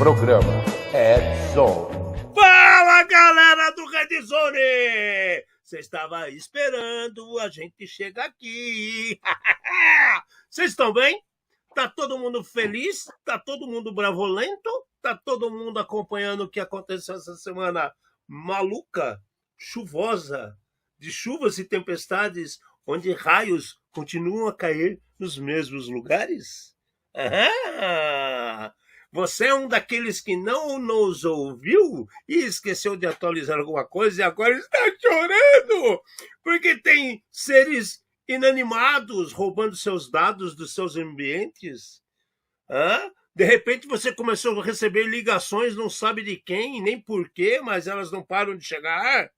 Programa Red Zone. Fala, galera do Red Zone! Você estava esperando a gente chegar aqui. Vocês estão bem? Tá todo mundo feliz? Tá todo mundo bravolento? Tá todo mundo acompanhando o que aconteceu essa semana maluca, chuvosa, de chuvas e tempestades, onde raios continuam a cair nos mesmos lugares? Você é um daqueles que não nos ouviu e esqueceu de atualizar alguma coisa e agora está chorando porque tem seres inanimados roubando seus dados dos seus ambientes? De repente você começou a receber ligações, não sabe de quem, nem por quê, mas elas não param de chegar.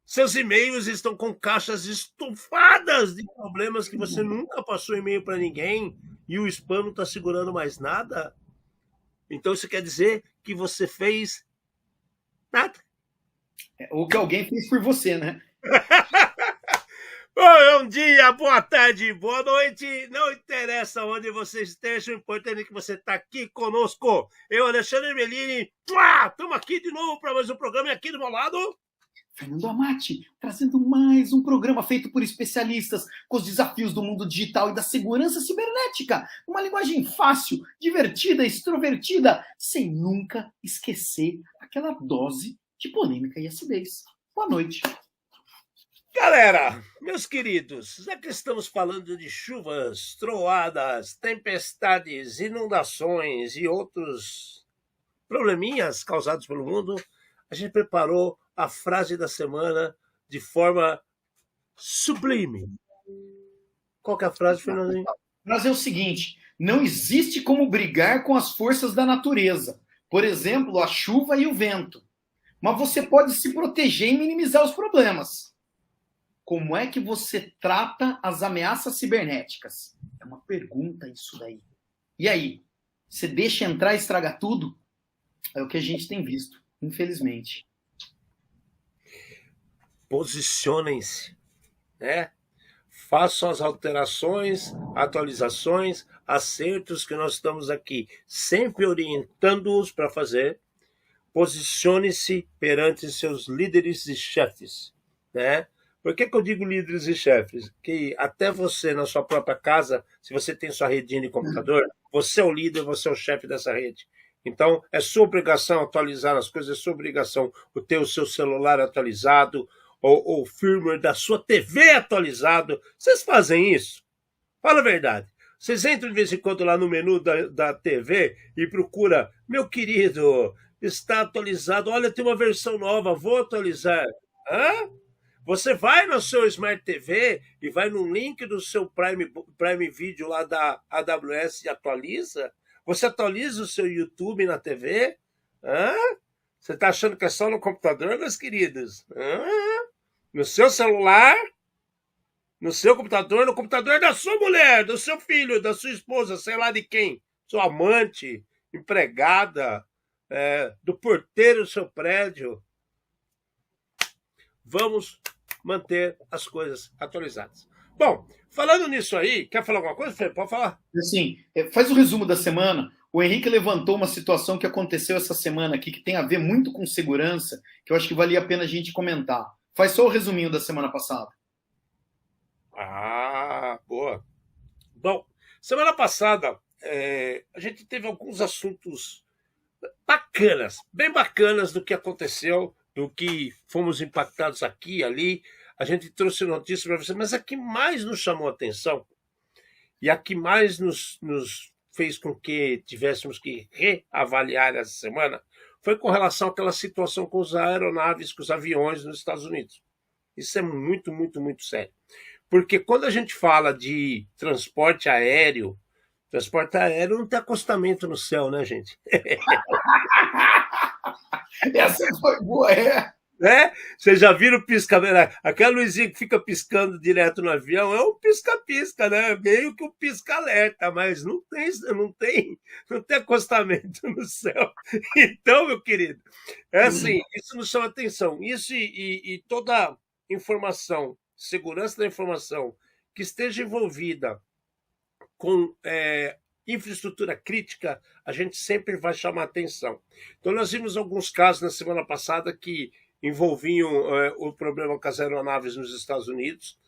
Seus e-mails estão com caixas estufadas de problemas que você nunca passou e-mail para ninguém e o spam não está segurando mais nada. Então isso quer dizer que você fez nada. Ou que alguém fez por você, né? Bom dia, boa tarde, boa noite. Não interessa onde você esteja, o importante é que você está aqui conosco. Eu, Alexandre Melini, estamos aqui de novo para mais um programa e aqui do meu lado... Fernando Amati, trazendo mais um programa feito por especialistas com os desafios do mundo digital e da segurança cibernética. Uma linguagem fácil, divertida, extrovertida, sem nunca esquecer aquela dose de polêmica e acidez. Boa noite. Galera, meus queridos, já que estamos falando de chuvas, troadas, tempestades, inundações e outros probleminhas causados pelo mundo, a gente preparou a frase da semana de forma sublime. Qual que é a frase, Fernandinho? A frase é o seguinte: não existe como brigar com as forças da natureza, por exemplo, a chuva e o vento. Mas você pode se proteger e minimizar os problemas. Como é que você trata as ameaças cibernéticas? É uma pergunta isso daí. E aí? Você deixa entrar e estraga tudo? É o que a gente tem visto, infelizmente. Posicionem-se, né? Façam as alterações, atualizações, acertos que nós estamos aqui sempre orientando-os para fazer. Posicione-se perante seus líderes e chefes, né? Por que eu digo líderes e chefes? Que até você, na sua própria casa, se você tem sua redinha de computador, você é o líder, você é o chefe dessa rede. Então, é sua obrigação atualizar as coisas, é sua obrigação ter o seu celular atualizado, ou o firmware da sua TV atualizado. Vocês fazem isso? Fala a verdade. Vocês entram de vez em quando lá no menu da TV e procura, meu querido, está atualizado, olha, tem uma versão nova, vou atualizar. Você vai no seu Smart TV e vai no link do seu Prime Video lá da AWS e atualiza? Você atualiza o seu YouTube na TV? Você está achando que é só no computador, meus queridos? No seu celular, no seu computador, no computador da sua mulher, do seu filho, da sua esposa, sei lá de quem, sua amante, empregada, do porteiro do seu prédio. Vamos manter as coisas atualizadas. Bom, falando nisso aí, quer falar alguma coisa, Fê? Pode falar. Assim, faz o resumo da semana. O Henrique levantou uma situação que aconteceu essa semana aqui, que tem a ver muito com segurança, que eu acho que valia a pena a gente comentar. Faz só o resuminho da semana passada. Boa. Bom, semana passada a gente teve alguns assuntos bacanas, bem bacanas do que aconteceu, do que fomos impactados aqui e ali. A gente trouxe notícia para você, mas a que mais nos chamou a atenção e a que mais nos fez com que tivéssemos que reavaliar essa semana foi com relação àquela situação com as aeronaves, com os aviões nos Estados Unidos. Isso é muito, muito, muito sério. Porque quando a gente fala de transporte aéreo não tem acostamento no céu, né, gente? Essa foi boa, Vocês já viram pisca-alerta? Aquela luzinha que fica piscando direto no avião é um pisca-pisca, né? Meio que um pisca-alerta, mas não tem acostamento no céu. Então, meu querido, é assim, isso nos chama atenção. Isso e toda informação, segurança da informação que esteja envolvida com infraestrutura crítica, a gente sempre vai chamar atenção. Então, nós vimos alguns casos na semana passada que envolviam o problema com as aeronaves nos Estados Unidos,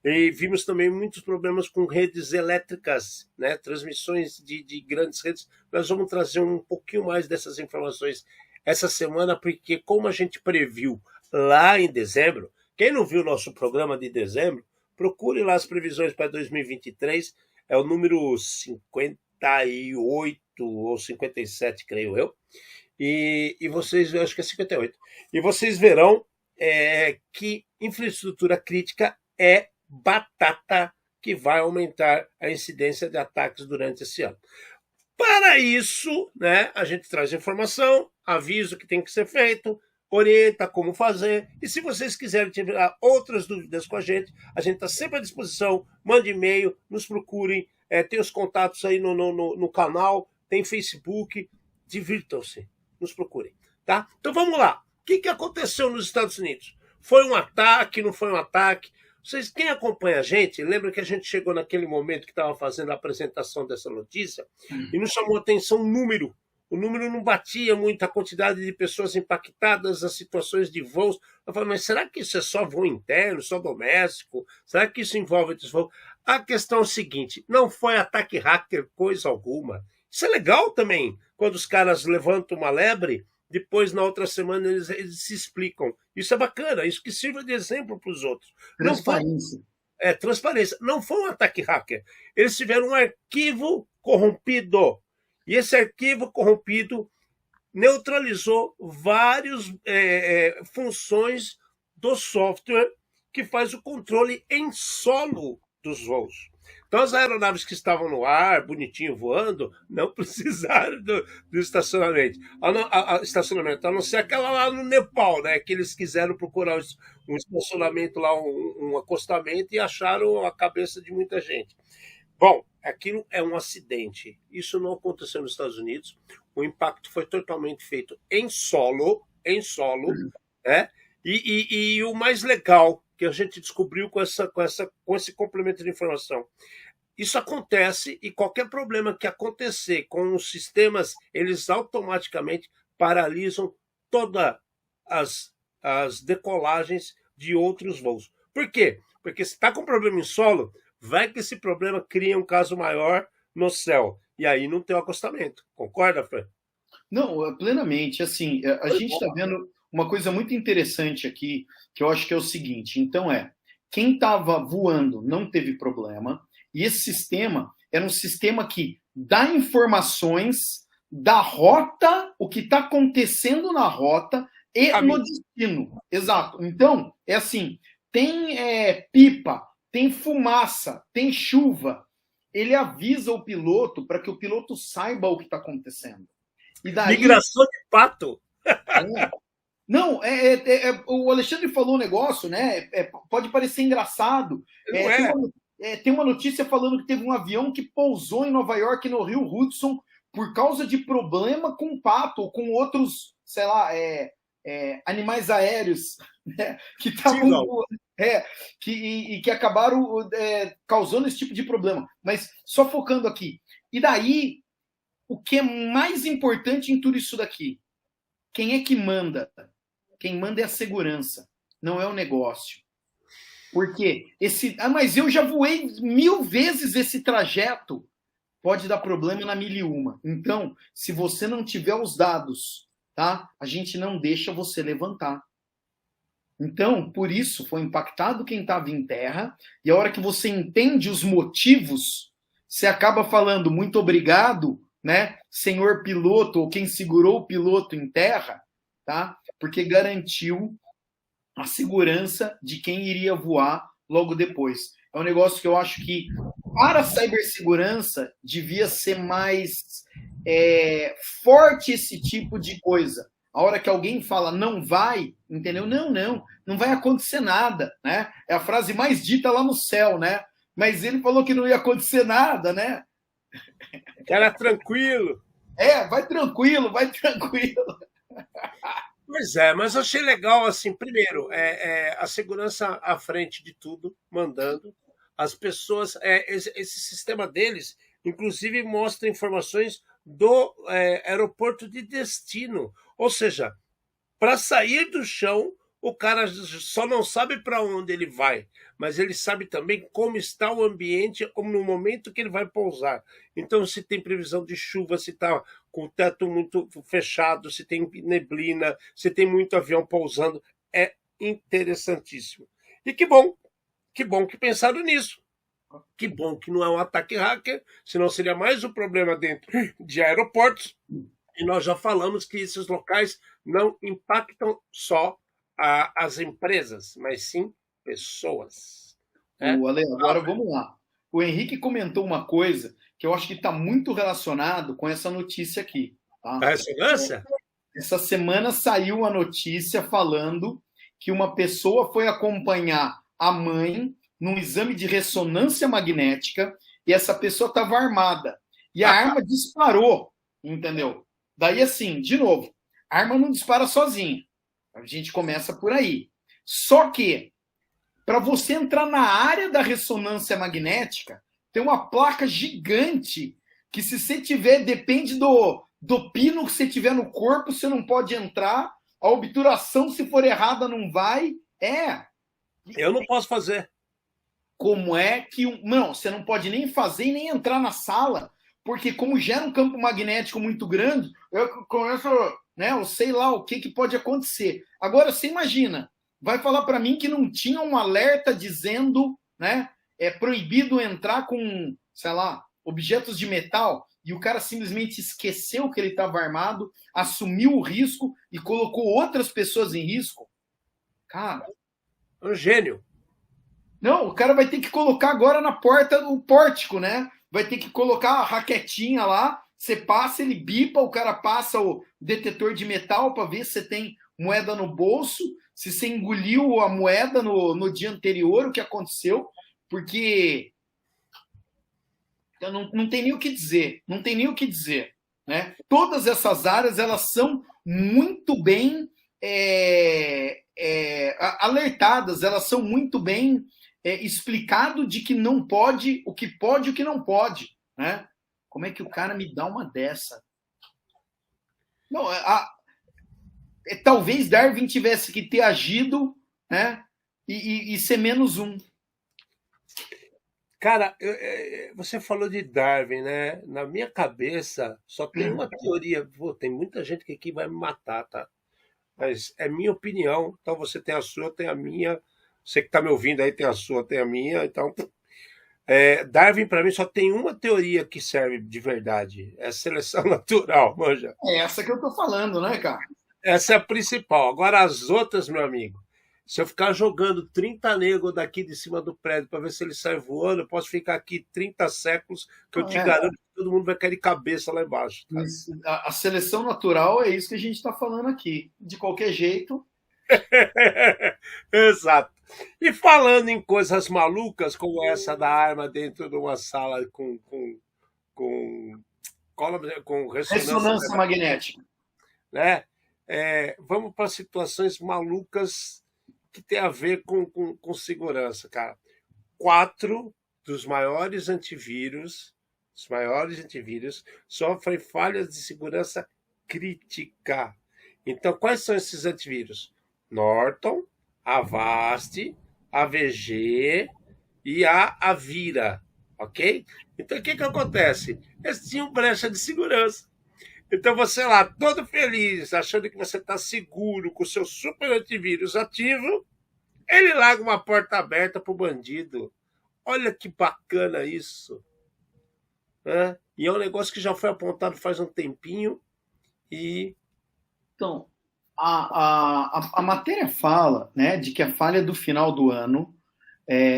e vimos também muitos problemas com redes elétricas, né? Transmissões de grandes redes. Nós vamos trazer um pouquinho mais dessas informações essa semana, porque como a gente previu lá em dezembro, quem não viu o nosso programa de dezembro, procure lá as previsões para 2023, é o número 58 ou 57, creio eu, e vocês, eu acho que é 58, e vocês verão que infraestrutura crítica é batata que vai aumentar a incidência de ataques durante esse ano. Para isso, né, a gente traz informação, avisa o que tem que ser feito, orienta como fazer, e se vocês quiserem tirar outras dúvidas com a gente está sempre à disposição, mande e-mail, nos procurem, tem os contatos aí no canal, tem Facebook, divirtam-se, nos procurem, tá? Então vamos lá, o que aconteceu nos Estados Unidos? Foi um ataque, não foi um ataque? Vocês, quem acompanha a gente, lembra que a gente chegou naquele momento que estava fazendo a apresentação dessa notícia e nos chamou a atenção o número. O número não batia muito, a quantidade de pessoas impactadas, as situações de voos. Eu falei, mas será que isso é só voo interno, só doméstico? Será que isso envolve outros voos? A questão é o seguinte, não foi ataque hacker coisa alguma. Isso é legal também, quando os caras levantam uma lebre, depois, na outra semana, eles se explicam. Isso é bacana, isso que sirva de exemplo para os outros. Transparência. Transparência. Não foi um ataque hacker. Eles tiveram um arquivo corrompido. E esse arquivo corrompido neutralizou várias funções do software que faz o controle em solo dos voos. Então, as aeronaves que estavam no ar, bonitinho, voando, não precisaram do estacionamento. A não ser aquela lá no Nepal, né? Que eles quiseram procurar um estacionamento lá, um acostamento, e acharam a cabeça de muita gente. Bom, aquilo é um acidente. Isso não aconteceu nos Estados Unidos. O impacto foi totalmente feito em solo, né? E o mais legal que a gente descobriu com esse complemento de informação. Isso acontece e qualquer problema que acontecer com os sistemas, eles automaticamente paralisam todas as decolagens de outros voos. Por quê? Porque se está com problema em solo, vai que esse problema cria um caso maior no céu. E aí não tem o acostamento. Concorda, Fran? Não, plenamente. Assim, a gente está vendo uma coisa muito interessante aqui, que eu acho que é o seguinte. Então, quem estava voando não teve problema, e esse sistema era um sistema que dá informações da rota, o que está acontecendo na rota e no destino. Exato. Então, é assim, tem pipa, tem fumaça, tem chuva. Ele avisa o piloto para que o piloto saiba o que está acontecendo. E daí... Migração de pato. Não, o Alexandre falou um negócio, né? Pode parecer engraçado. Tem uma notícia falando que teve um avião que pousou em Nova York, no Rio Hudson, por causa de problema com pato ou com outros, sei lá, animais aéreos, né? Que estavam que acabaram causando esse tipo de problema. Mas só focando aqui. E daí, o que é mais importante em tudo isso daqui? Quem é que manda? Quem manda é a segurança, não é o negócio. Porque mas eu já voei 1000 vezes esse trajeto. Pode dar problema na 1001. Então, se você não tiver os dados, tá? A gente não deixa você levantar. Então, por isso, foi impactado quem estava em terra, e a hora que você entende os motivos, você acaba falando muito obrigado, né, senhor piloto, ou quem segurou o piloto em terra, tá? Porque garantiu a segurança de quem iria voar logo depois. É um negócio que eu acho que, para a cibersegurança, devia ser mais forte esse tipo de coisa. A hora que alguém fala não vai, entendeu? Não vai acontecer nada, né? É a frase mais dita lá no céu, né? Mas ele falou que não ia acontecer nada, né? Era tranquilo. Vai tranquilo, vai tranquilo. Pois mas eu achei legal, assim, primeiro, a segurança à frente de tudo, mandando. As pessoas, esse sistema deles inclusive mostra informações do aeroporto de destino. Ou seja, para sair do chão, o cara só não sabe para onde ele vai, mas ele sabe também como está o ambiente no momento que ele vai pousar. Então, se tem previsão de chuva, se está com o teto muito fechado, se tem neblina, se tem muito avião pousando, é interessantíssimo. E que bom que pensaram nisso. Que bom que não é um ataque hacker, senão seria mais um problema dentro de aeroportos. E nós já falamos que esses locais não impactam só as empresas, mas sim pessoas. Né? Ale, agora vamos lá. O Henrique comentou uma coisa que eu acho que está muito relacionado com essa notícia aqui. Tá? A ressonância? Essa semana saiu a notícia falando que uma pessoa foi acompanhar a mãe num exame de ressonância magnética e essa pessoa estava armada. E a arma disparou, entendeu? Daí, assim, de novo, a arma não dispara sozinha. A gente começa por aí. Só que, para você entrar na área da ressonância magnética, tem uma placa gigante que, se você tiver, depende do pino que você tiver no corpo, você não pode entrar. A obturação, se for errada, não vai. Eu não posso fazer. Como é que... Não, você não pode nem fazer e nem entrar na sala, porque como gera um campo magnético muito grande, eu começo... Né, eu sei lá o que pode acontecer. Agora, você imagina, vai falar para mim que não tinha um alerta dizendo, né, é proibido entrar com, sei lá, objetos de metal, e o cara simplesmente esqueceu que ele estava armado, assumiu o risco e colocou outras pessoas em risco? Cara... Um gênio. Não, o cara vai ter que colocar agora na porta o pórtico, né? Vai ter que colocar a raquetinha lá, você passa, ele bipa, o cara passa o detetor de metal para ver se você tem moeda no bolso, se você engoliu a moeda no dia anterior, o que aconteceu, porque não tem nem o que dizer, não tem nem o que dizer, né? Todas essas áreas, elas são muito bem alertadas, elas são muito bem explicado de que não pode, o que não pode, né? Como é que o cara me dá uma dessa? Não, talvez Darwin tivesse que ter agido, né? E ser menos um. Cara, você falou de Darwin, né? Na minha cabeça só tem uma teoria. Pô, tem muita gente que aqui vai me matar, tá? Mas é minha opinião. Então você tem a sua, eu tenho a minha. Você que está me ouvindo aí tem a sua, tem a minha. Então, Darwin, para mim, só tem uma teoria que serve de verdade. É a seleção natural, manja. É essa que eu tô falando, né, cara? Essa é a principal. Agora, as outras, meu amigo, se eu ficar jogando 30 negros daqui de cima do prédio para ver se ele sai voando, eu posso ficar aqui 30 séculos, que eu te garanto que todo mundo vai cair de cabeça lá embaixo. Tá? A seleção natural é isso que a gente está falando aqui. De qualquer jeito. Exato. E falando em coisas malucas, como essa da arma dentro de uma sala com ressonância magnética, né? Vamos para situações malucas que tem a ver com segurança, cara. 4 dos maiores antivírus, sofrem falhas de segurança crítica. Então, quais são esses antivírus? Norton, Avast, AVG e a Avira, ok? Então, o que acontece? Eles tinham brecha de segurança. Então, você lá, todo feliz, achando que você está seguro com o seu super antivírus ativo, ele larga uma porta aberta para o bandido. Olha que bacana isso. Né? E é um negócio que já foi apontado faz um tempinho e... Então, a matéria fala, né, de que a falha do final do ano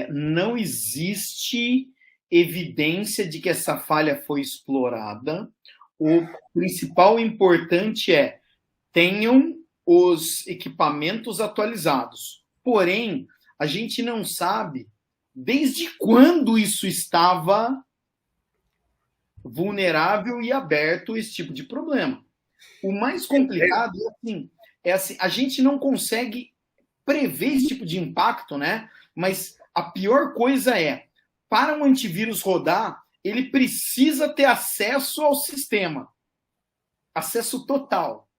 não existe evidência de que essa falha foi explorada. O principal importante tenham os equipamentos atualizados. Porém, a gente não sabe desde quando isso estava vulnerável e aberto esse tipo de problema. O mais complicado é assim, a gente não consegue prever esse tipo de impacto, né? Mas a pior coisa para um antivírus rodar, ele precisa ter acesso ao sistema, acesso total.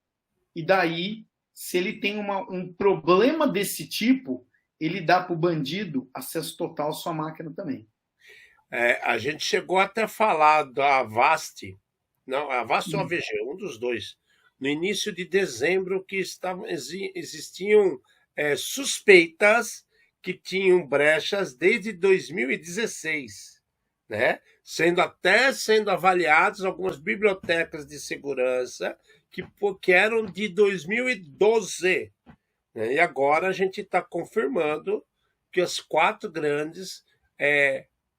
E daí, se ele tem um problema desse tipo, ele dá para o bandido acesso total à sua máquina também. A gente chegou até a falar da Avast, não, a Avast ou a AVG, um dos dois, no início de dezembro, que existiam suspeitas que tinham brechas desde 2016, né? Sendo avaliadas algumas bibliotecas de segurança que eram de 2012. Né? E agora a gente está confirmando que as 4 grandes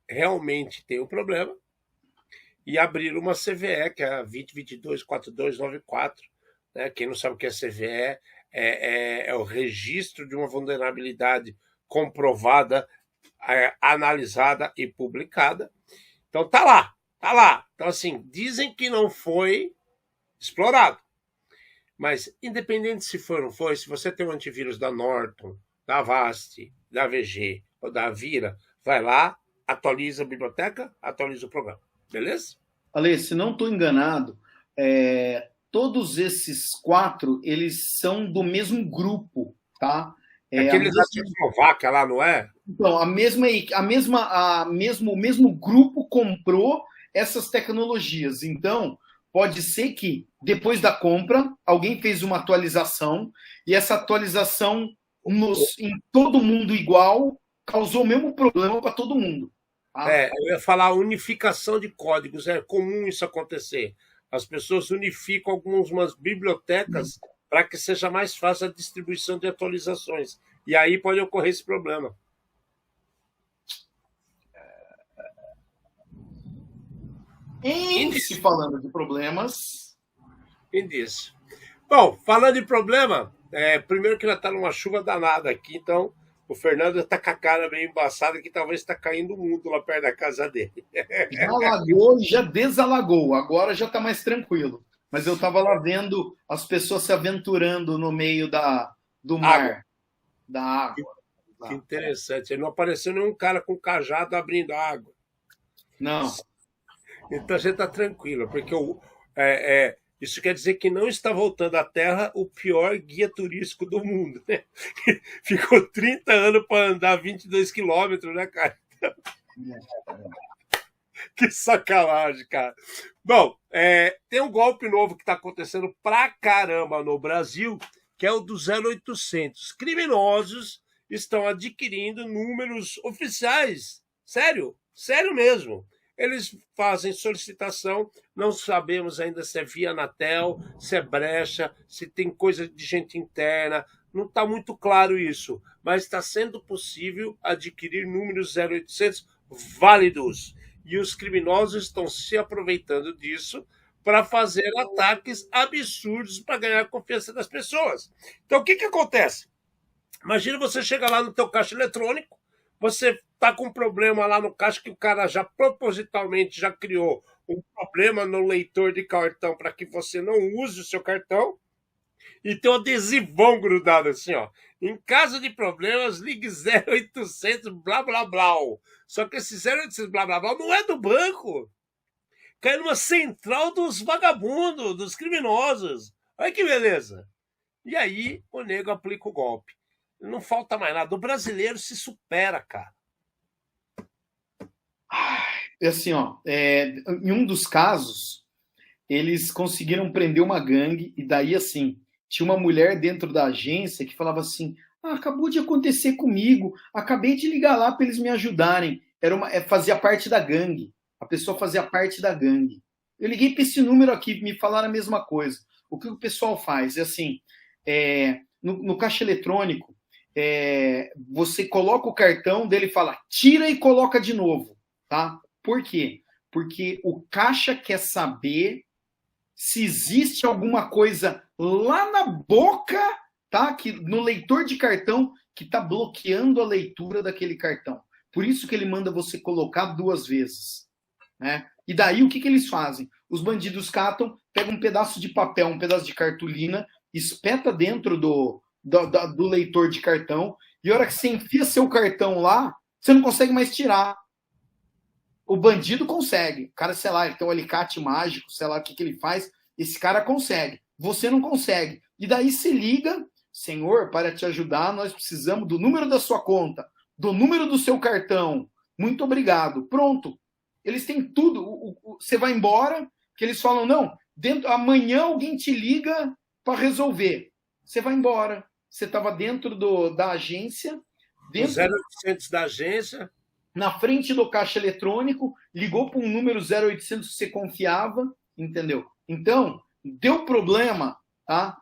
realmente têm um problema e abriram uma CVE, que é a 2022-4294. Né? Quem não sabe o que é CVE, é o registro de uma vulnerabilidade comprovada, analisada e publicada. Então tá lá. Então, assim, dizem que não foi explorado. Mas, independente se foi ou não foi, se você tem um antivírus da Norton, da Avast, da AVG ou da Avira, vai lá, atualiza a biblioteca, atualiza o programa. Beleza? Ale, se não estou enganado, todos esses 4, eles são do mesmo grupo, tá? Aqueles da Tchecoslováquia lá, não é? Então, o mesmo grupo comprou essas tecnologias. Então, pode ser que, depois da compra, alguém fez uma atualização e essa atualização em todo mundo igual causou o mesmo problema para todo mundo. Tá? Eu ia falar unificação de códigos. É comum isso acontecer. As pessoas unificam algumas bibliotecas para que seja mais fácil a distribuição de atualizações. E aí pode ocorrer esse problema. Se falando de problemas... Isso. Bom, falando de problema, primeiro que ela está numa chuva danada aqui, então o Fernando está com a cara meio embaçada que talvez está caindo o mundo lá perto da casa dele. Já alagou e já desalagou, agora já está mais tranquilo. Mas eu estava lá vendo as pessoas se aventurando no meio do mar, da água. Que interessante. Não apareceu nenhum cara com cajado abrindo a água. Não. Então a gente está tranquilo, porque isso quer dizer que não está voltando à Terra o pior guia turístico do mundo. Né? Ficou 30 anos para andar 22 quilômetros, né, cara? Que sacanagem, cara. Bom, tem um golpe novo que está acontecendo pra caramba no Brasil, que é o do 0800. Criminosos estão adquirindo números oficiais. Sério mesmo. Eles fazem solicitação, não sabemos ainda se é via Anatel, se é brecha, se tem coisa de gente interna, não está muito claro isso, mas está sendo possível adquirir números 0800 válidos. E os criminosos estão se aproveitando disso para fazer ataques absurdos para ganhar a confiança das pessoas. Então, o que acontece? Imagina você chega lá no teu caixa eletrônico, você está com um problema lá no caixa que o cara já propositalmente já criou um problema no leitor de cartão para que você não use o seu cartão e tem um adesivão grudado assim, ó. Em caso de problemas, ligue 0800 blá blá blá. Só que esse 0800 blá blá blá não é do banco. Cai numa central dos vagabundos, dos criminosos. Olha que beleza. E aí o nego aplica o golpe. Não falta mais nada. O brasileiro se supera, cara. Assim, em um dos casos, eles conseguiram prender uma gangue e daí, assim, tinha uma mulher dentro da agência que falava assim, acabou de acontecer comigo, acabei de ligar lá para eles me ajudarem. Fazia parte da gangue. A pessoa fazia parte da gangue. Eu liguei para esse número aqui, me falaram a mesma coisa. O que o pessoal faz? É assim, no caixa eletrônico, você coloca o cartão dele e fala, tira e coloca de novo, tá? Por quê? Porque o caixa quer saber se existe alguma coisa lá na boca, tá? No leitor de cartão que está bloqueando a leitura daquele cartão. Por isso que ele manda você colocar 2 vezes, né? E daí o que eles fazem? Os bandidos catam, pegam um pedaço de papel, um pedaço de cartolina, espeta dentro do leitor de cartão, e a hora que você enfia seu cartão lá, você não consegue mais tirar. Por quê? Porque o caixa quer saber se existe alguma coisa lá na boca, tá? No leitor de cartão que está bloqueando a leitura daquele cartão. Por isso que ele manda você colocar 2 vezes, né? E daí o que eles fazem? Os bandidos catam, pegam um pedaço de papel, um pedaço de cartolina, espeta dentro do leitor de cartão, e a hora que você enfia seu cartão lá, você não consegue mais tirar. O bandido consegue. O cara, sei lá, ele tem um alicate mágico, sei lá o que ele faz. Esse cara consegue. Você não consegue. E daí se liga, senhor, para te ajudar, nós precisamos do número da sua conta, do número do seu cartão. Muito obrigado. Pronto. Eles têm tudo. Você vai embora, que eles falam, não, amanhã alguém te liga para resolver. Você vai embora. Você estava dentro da agência. Dentro... 0800 da agência. Na frente do caixa eletrônico, ligou para um número 0800 que você confiava, entendeu? Então, deu problema, tá?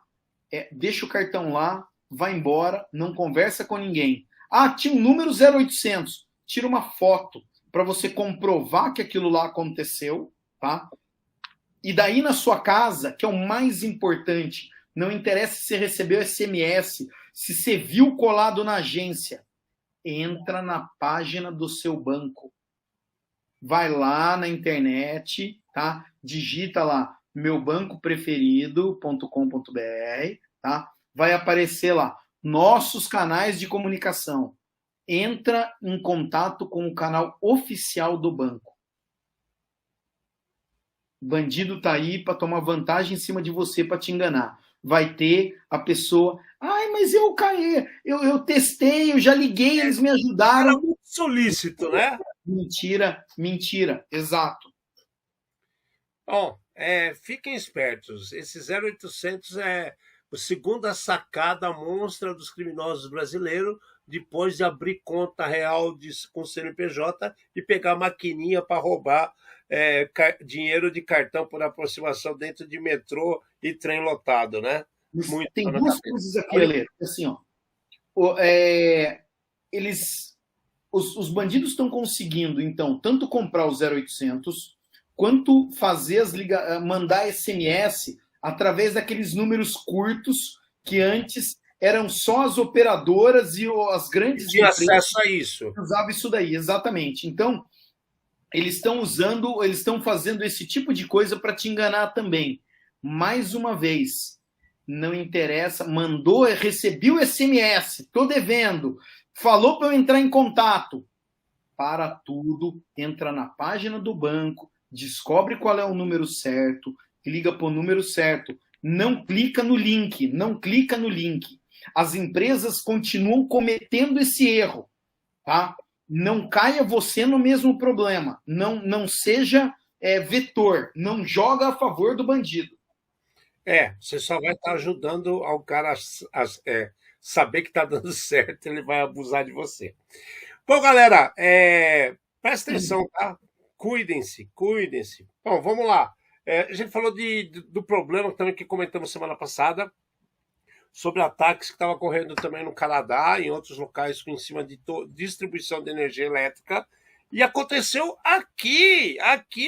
Deixa o cartão lá, vai embora, não conversa com ninguém. Ah, tinha um número 0800. Tira uma foto para você comprovar que aquilo lá aconteceu, tá? E daí na sua casa, que é o mais importante, não interessa se você recebeu SMS, se você viu colado na agência, entra na página do seu banco. Vai lá na internet, tá? Digita lá meubancopreferido.com.br, tá? Vai aparecer lá nossos canais de comunicação. Entra em contato com o canal oficial do banco. O bandido tá aí para tomar vantagem em cima de você, para te enganar. Vai ter a pessoa, ai, mas eu caí, eu testei, eu já liguei, eles me ajudaram. Era muito solícito, né? Mentira, exato. Bom, fiquem espertos, esse 0800 é a segunda sacada monstra dos criminosos brasileiros, depois de abrir conta real com CNPJ e pegar a maquininha para roubar dinheiro de cartão por aproximação dentro de metrô e trem lotado, né? Muito tem duas coisas aqui, Ale. Assim, ó, os bandidos estão conseguindo, então, tanto comprar o 0800 quanto fazer mandar SMS através daqueles números curtos que antes eram só as operadoras e as grandes tinha acesso a isso. Usavam isso daí, exatamente. Então, eles estão fazendo esse tipo de coisa para te enganar também. Mais uma vez, não interessa, recebi o SMS, estou devendo, falou para eu entrar em contato. Para tudo, entra na página do banco, descobre qual é o número certo, liga para o número certo. Não clica no link. As empresas continuam cometendo esse erro, tá? Não caia você no mesmo problema. Não seja vetor. Não joga a favor do bandido. Você só vai estar ajudando ao cara a saber que está dando certo, ele vai abusar de você. Bom, galera, presta atenção, tá? Cuidem-se. Bom, vamos lá. A gente falou do problema também que comentamos semana passada, sobre ataques que estavam ocorrendo também no Canadá, em outros locais em cima de distribuição de energia elétrica. E aconteceu aqui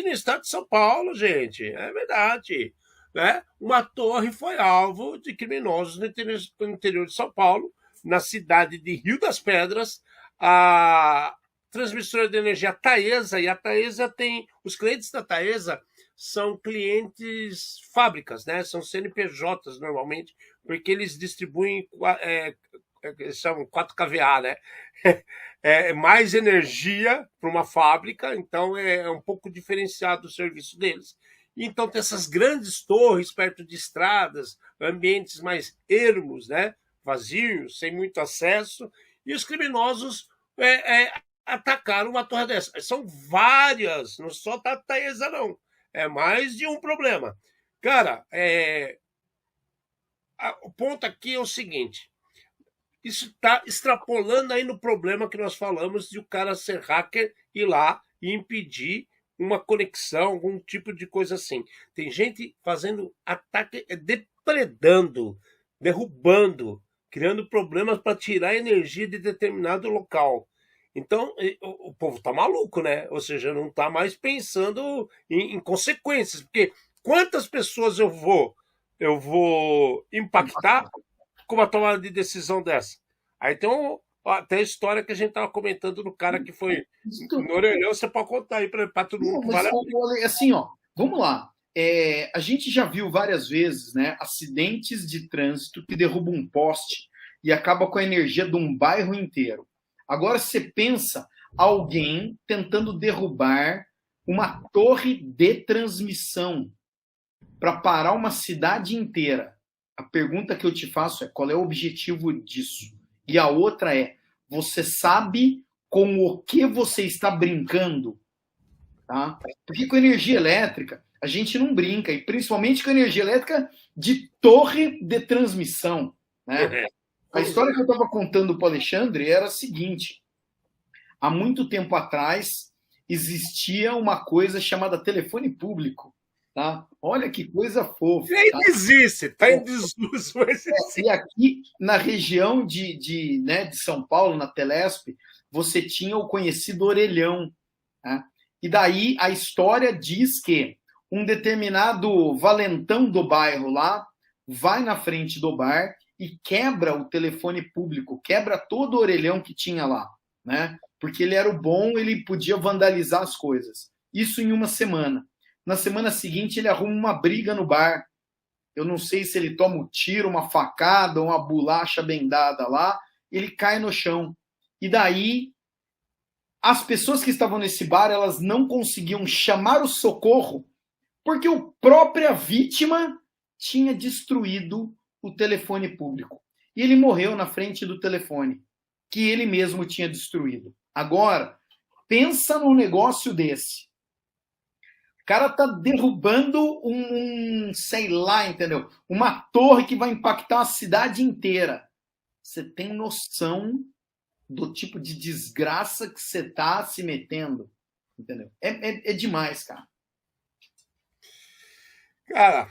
no estado de São Paulo, gente. É verdade. Né? Uma torre foi alvo de criminosos no interior de São Paulo, na cidade de Rio das Pedras. A transmissora de energia Taesa, e a Taesa os clientes da Taesa são clientes fábricas, né? São CNPJs normalmente, porque eles distribuem, são 4kVA, né? Mais energia para uma fábrica, então é um pouco diferenciado o serviço deles. Então tem essas grandes torres perto de estradas, ambientes mais ermos, né? Vazios, sem muito acesso, e os criminosos atacaram uma torre dessa. São várias, não só da Taesa, não. É mais de um problema. Cara, o ponto aqui é o seguinte. Isso está extrapolando aí no problema que nós falamos de o cara ser hacker, ir lá e impedir uma conexão, algum tipo de coisa assim. Tem gente fazendo ataque, depredando, derrubando, criando problemas para tirar energia de determinado local. Então, o povo tá maluco, né? Ou seja, não tá mais pensando em consequências. Porque quantas pessoas eu vou impactar com uma tomada de decisão dessa? Aí tem até a história que a gente tava comentando do cara que foi no orelhão. Você pode contar aí para todo mundo. Não, mas, assim, ó, vamos lá. A gente já viu várias vezes, né, acidentes de trânsito que derrubam um poste e acaba com a energia de um bairro inteiro. Agora você pensa alguém tentando derrubar uma torre de transmissão para parar uma cidade inteira. A pergunta que eu te faço é: qual é o objetivo disso? E a outra é: você sabe com o que você está brincando? Tá? Porque com energia elétrica a gente não brinca, e principalmente com energia elétrica de torre de transmissão. Né? A história que eu estava contando para o Alexandre era a seguinte: há muito tempo atrás existia uma coisa chamada telefone público. Tá? Olha que coisa fofa. Ainda existe, está em desuso. Mas E aqui na região de São Paulo, na Telesp, você tinha o conhecido orelhão. Né? E daí a história diz que um determinado valentão do bairro lá vai na frente do bar e quebra o telefone público, quebra todo o orelhão que tinha lá, né? Porque ele era o bom, ele podia vandalizar as coisas. Isso em uma semana. Na semana seguinte, ele arruma uma briga no bar. Eu não sei se ele toma um tiro, uma facada, uma bolacha bem dada lá, ele cai no chão. E daí, as pessoas que estavam nesse bar, elas não conseguiam chamar o socorro, porque a própria vítima tinha destruído o telefone público. E ele morreu na frente do telefone, que ele mesmo tinha destruído. Agora, pensa num negócio desse. O cara tá derrubando sei lá, entendeu? Uma torre que vai impactar a cidade inteira. Você tem noção do tipo de desgraça que você tá se metendo? Entendeu? É demais, cara. Cara,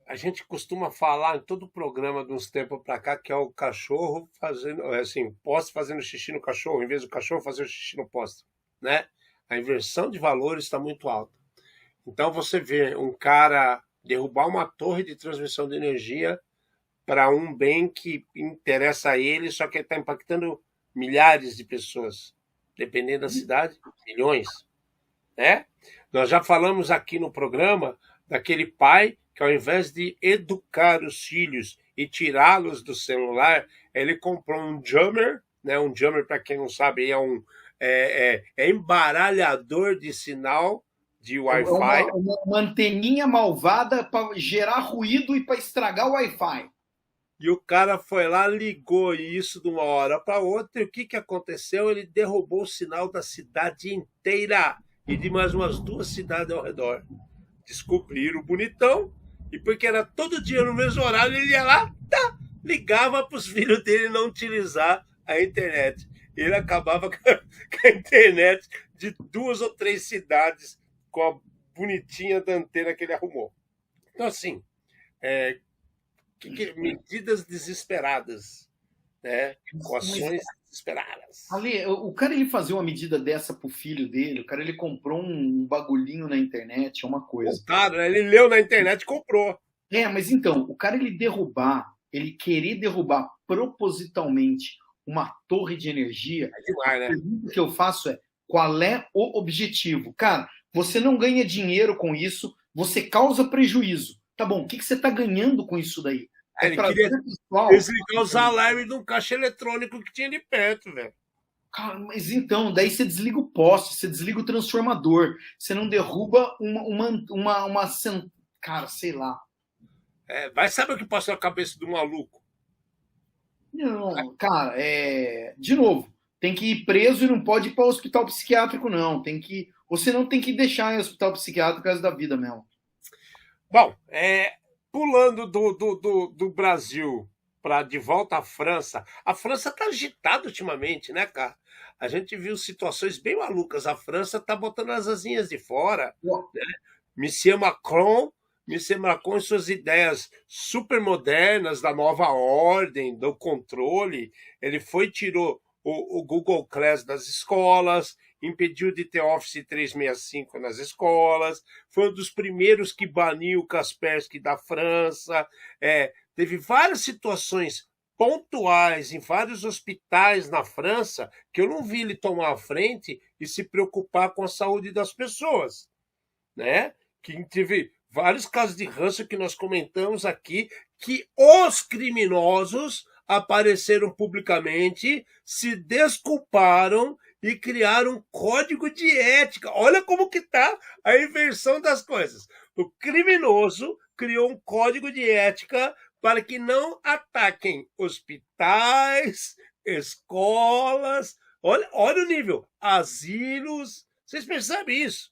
a gente costuma falar em todo o programa de uns tempos para cá que é o cachorro fazendo, assim, poste fazendo xixi no cachorro, em vez do cachorro fazer o xixi no poste, né? A inversão de valores está muito alta. Então você vê um cara derrubar uma torre de transmissão de energia para um bem que interessa a ele, só que está impactando milhares de pessoas, dependendo da cidade, milhões, né? Nós já falamos aqui no programa daquele pai que, ao invés de educar os filhos e tirá-los do celular, ele comprou um jammer, né? Um jammer, para quem não sabe, é embaralhador de sinal de Wi-Fi. Uma anteninha malvada para gerar ruído e para estragar o Wi-Fi. E o cara foi lá, ligou isso de uma hora para outra, e o que aconteceu? Ele derrubou o sinal da cidade inteira e de mais umas 2 cidades ao redor. Descobriram o bonitão, e porque era todo dia no mesmo horário, ele ia lá, ligava para os filhos dele não utilizar a internet. Ele acabava com a internet de 2 ou 3 cidades com a bonitinha da antena que ele arrumou. Então, assim, medidas desesperadas, né? Com ações desesperadas. Ali, o cara ele fazia uma medida dessa pro filho dele, o cara ele comprou um bagulhinho na internet, uma coisa. O cara, ele leu na internet e comprou. Mas então, o cara ele querer derrubar propositalmente uma torre de energia, é demais, né? A pergunta que eu faço é: qual é o objetivo? Cara, você não ganha dinheiro com isso, você causa prejuízo. Tá bom, o que você está ganhando com isso daí? Ele queria desligar os alarmes de um caixa eletrônico que tinha ali perto, velho. Cara, mas então, daí você desliga o poste, você desliga o transformador, você não derruba uma cara, sei lá. Vai saber o que passou na cabeça do maluco. Não, cara, de novo, tem que ir preso e não pode ir para o hospital psiquiátrico, não. Você não tem que deixar em hospital psiquiátrico por causa da vida mesmo. Bom, pulando do Brasil para de volta à França, a França está agitada ultimamente, né, cara? A gente viu situações bem malucas. A França está botando as asinhas de fora. Né? Monsieur Macron e suas ideias super modernas da nova ordem, do controle. Ele tirou o Google Class das escolas, impediu de ter Office 365 nas escolas, foi um dos primeiros que baniu o Kaspersky da França. Teve várias situações pontuais em vários hospitais na França que eu não vi ele tomar a frente e se preocupar com a saúde das pessoas, né? Que teve vários casos de ranço que nós comentamos aqui, que os criminosos apareceram publicamente, se desculparam e criaram um código de ética. Olha como que está a inversão das coisas. O criminoso criou um código de ética para que não ataquem hospitais, escolas, olha o nível, asilos. Vocês percebem isso?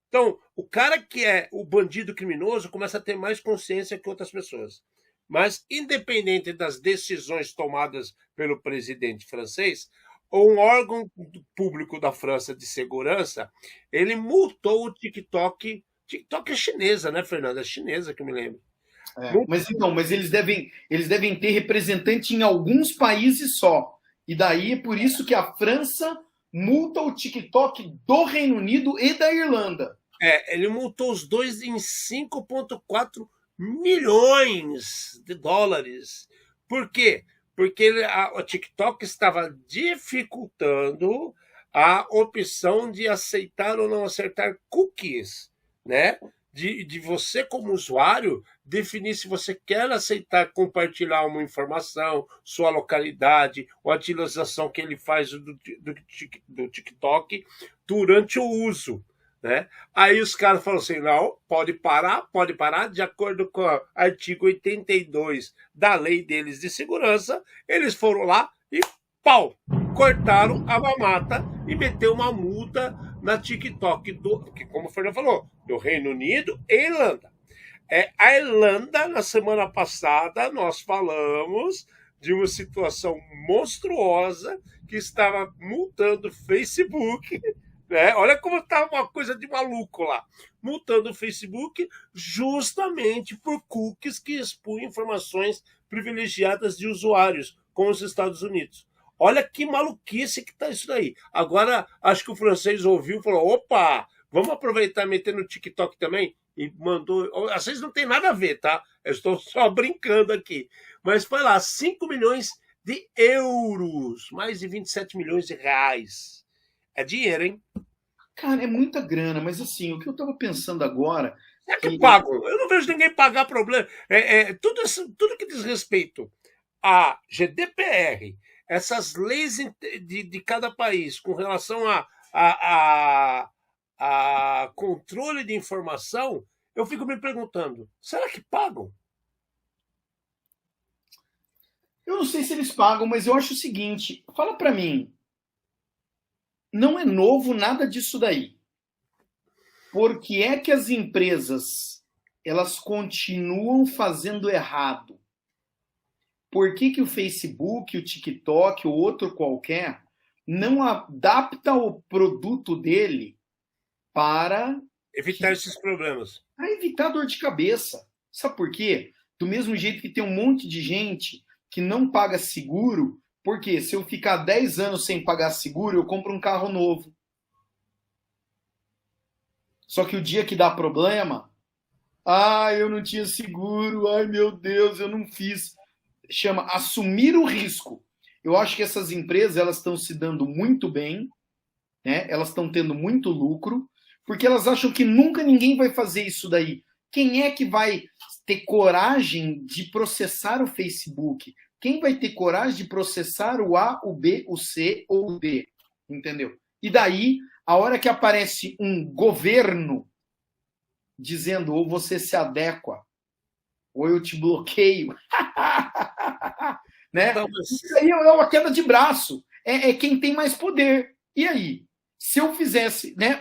Então, o cara que é o bandido criminoso começa a ter mais consciência que outras pessoas. Mas, independente das decisões tomadas pelo presidente francês, um órgão público da França de segurança, ele multou o TikTok. TikTok é chinesa, né, Fernanda? É chinesa, que eu me lembro. Mas eles devem ter representante em alguns países só. E daí é por isso que a França multa o TikTok do Reino Unido e da Irlanda. Ele multou os dois em 5,4 milhões de dólares. Por quê? Porque o TikTok estava dificultando a opção de aceitar ou não aceitar cookies, né? De você, como usuário, definir se você quer aceitar compartilhar uma informação, sua localidade, ou a utilização que ele faz do TikTok durante o uso. Né? Aí os caras falaram assim, não, pode parar, de acordo com o artigo 82 da lei deles de segurança, eles foram lá e pau, cortaram a mamata e meteu uma multa na TikTok, que, como o Fernando falou, do Reino Unido e Irlanda. A Irlanda, na semana passada, nós falamos de uma situação monstruosa que estava multando o Facebook. Olha como está uma coisa de maluco lá. Multando o Facebook justamente por cookies que expunham informações privilegiadas de usuários com os Estados Unidos. Olha que maluquice que está isso daí. Agora, acho que o francês ouviu e falou, opa, vamos aproveitar e meter no TikTok também? E mandou... Às vezes não tem nada a ver, tá? Eu estou só brincando aqui. Mas foi lá, 5 milhões de euros. Mais de 27 milhões de reais. É dinheiro, hein? Cara, é muita grana, mas assim, o que eu estava pensando agora... É que pagam. Eu não vejo ninguém pagar problema. Tudo que diz respeito a GDPR, essas leis de cada país com relação a controle de informação, eu fico me perguntando, será que pagam? Eu não sei se eles pagam, mas eu acho o seguinte, fala para mim, não é novo nada disso daí. Por que é que as empresas elas continuam fazendo errado? Por que o Facebook, o TikTok ou outro qualquer não adapta o produto dele para evitar esses problemas? Para evitar dor de cabeça. Sabe por quê? Do mesmo jeito que tem um monte de gente que não paga seguro, porque se eu ficar 10 anos sem pagar seguro, eu compro um carro novo. Só que o dia que dá problema, eu não tinha seguro, ai meu Deus, eu não fiz. Chama assumir o risco. Eu acho que essas empresas elas estão se dando muito bem, né? Elas estão tendo muito lucro, porque elas acham que nunca ninguém vai fazer isso daí. Quem é que vai ter coragem de processar o Facebook? Quem vai ter coragem de processar o A, o B, o C ou o D? Entendeu? E daí, a hora que aparece um governo dizendo ou você se adequa, ou eu te bloqueio. Né? Isso aí é uma queda de braço. É quem tem mais poder. E aí? Se eu fizesse, né,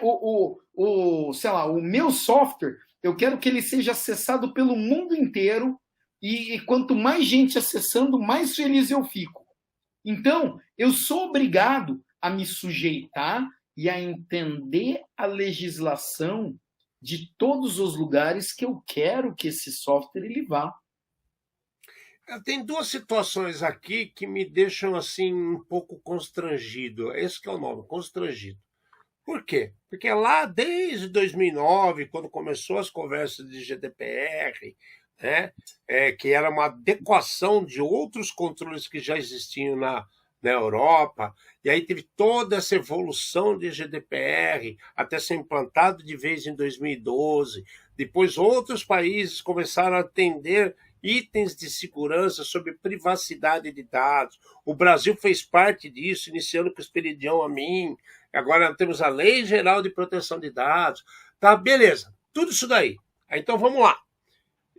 sei lá, o meu software, eu quero que ele seja acessado pelo mundo inteiro e quanto mais gente acessando, mais feliz eu fico. Então, eu sou obrigado a me sujeitar e a entender a legislação de todos os lugares que eu quero que esse software ele vá. Tem duas situações aqui que me deixam assim um pouco constrangido. Esse que é o nome, constrangido. Por quê? Porque lá desde 2009, quando começou as conversas de GDPR, né, que era uma adequação de outros controles que já existiam na Europa, e aí teve toda essa evolução de GDPR até ser implantado de vez em 2012. Depois outros países começaram a entender itens de segurança sobre privacidade de dados. O Brasil fez parte disso, iniciando com o Expedião AMIN. Agora nós temos a Lei Geral de Proteção de Dados. Tá, beleza. Tudo isso daí. Então vamos lá.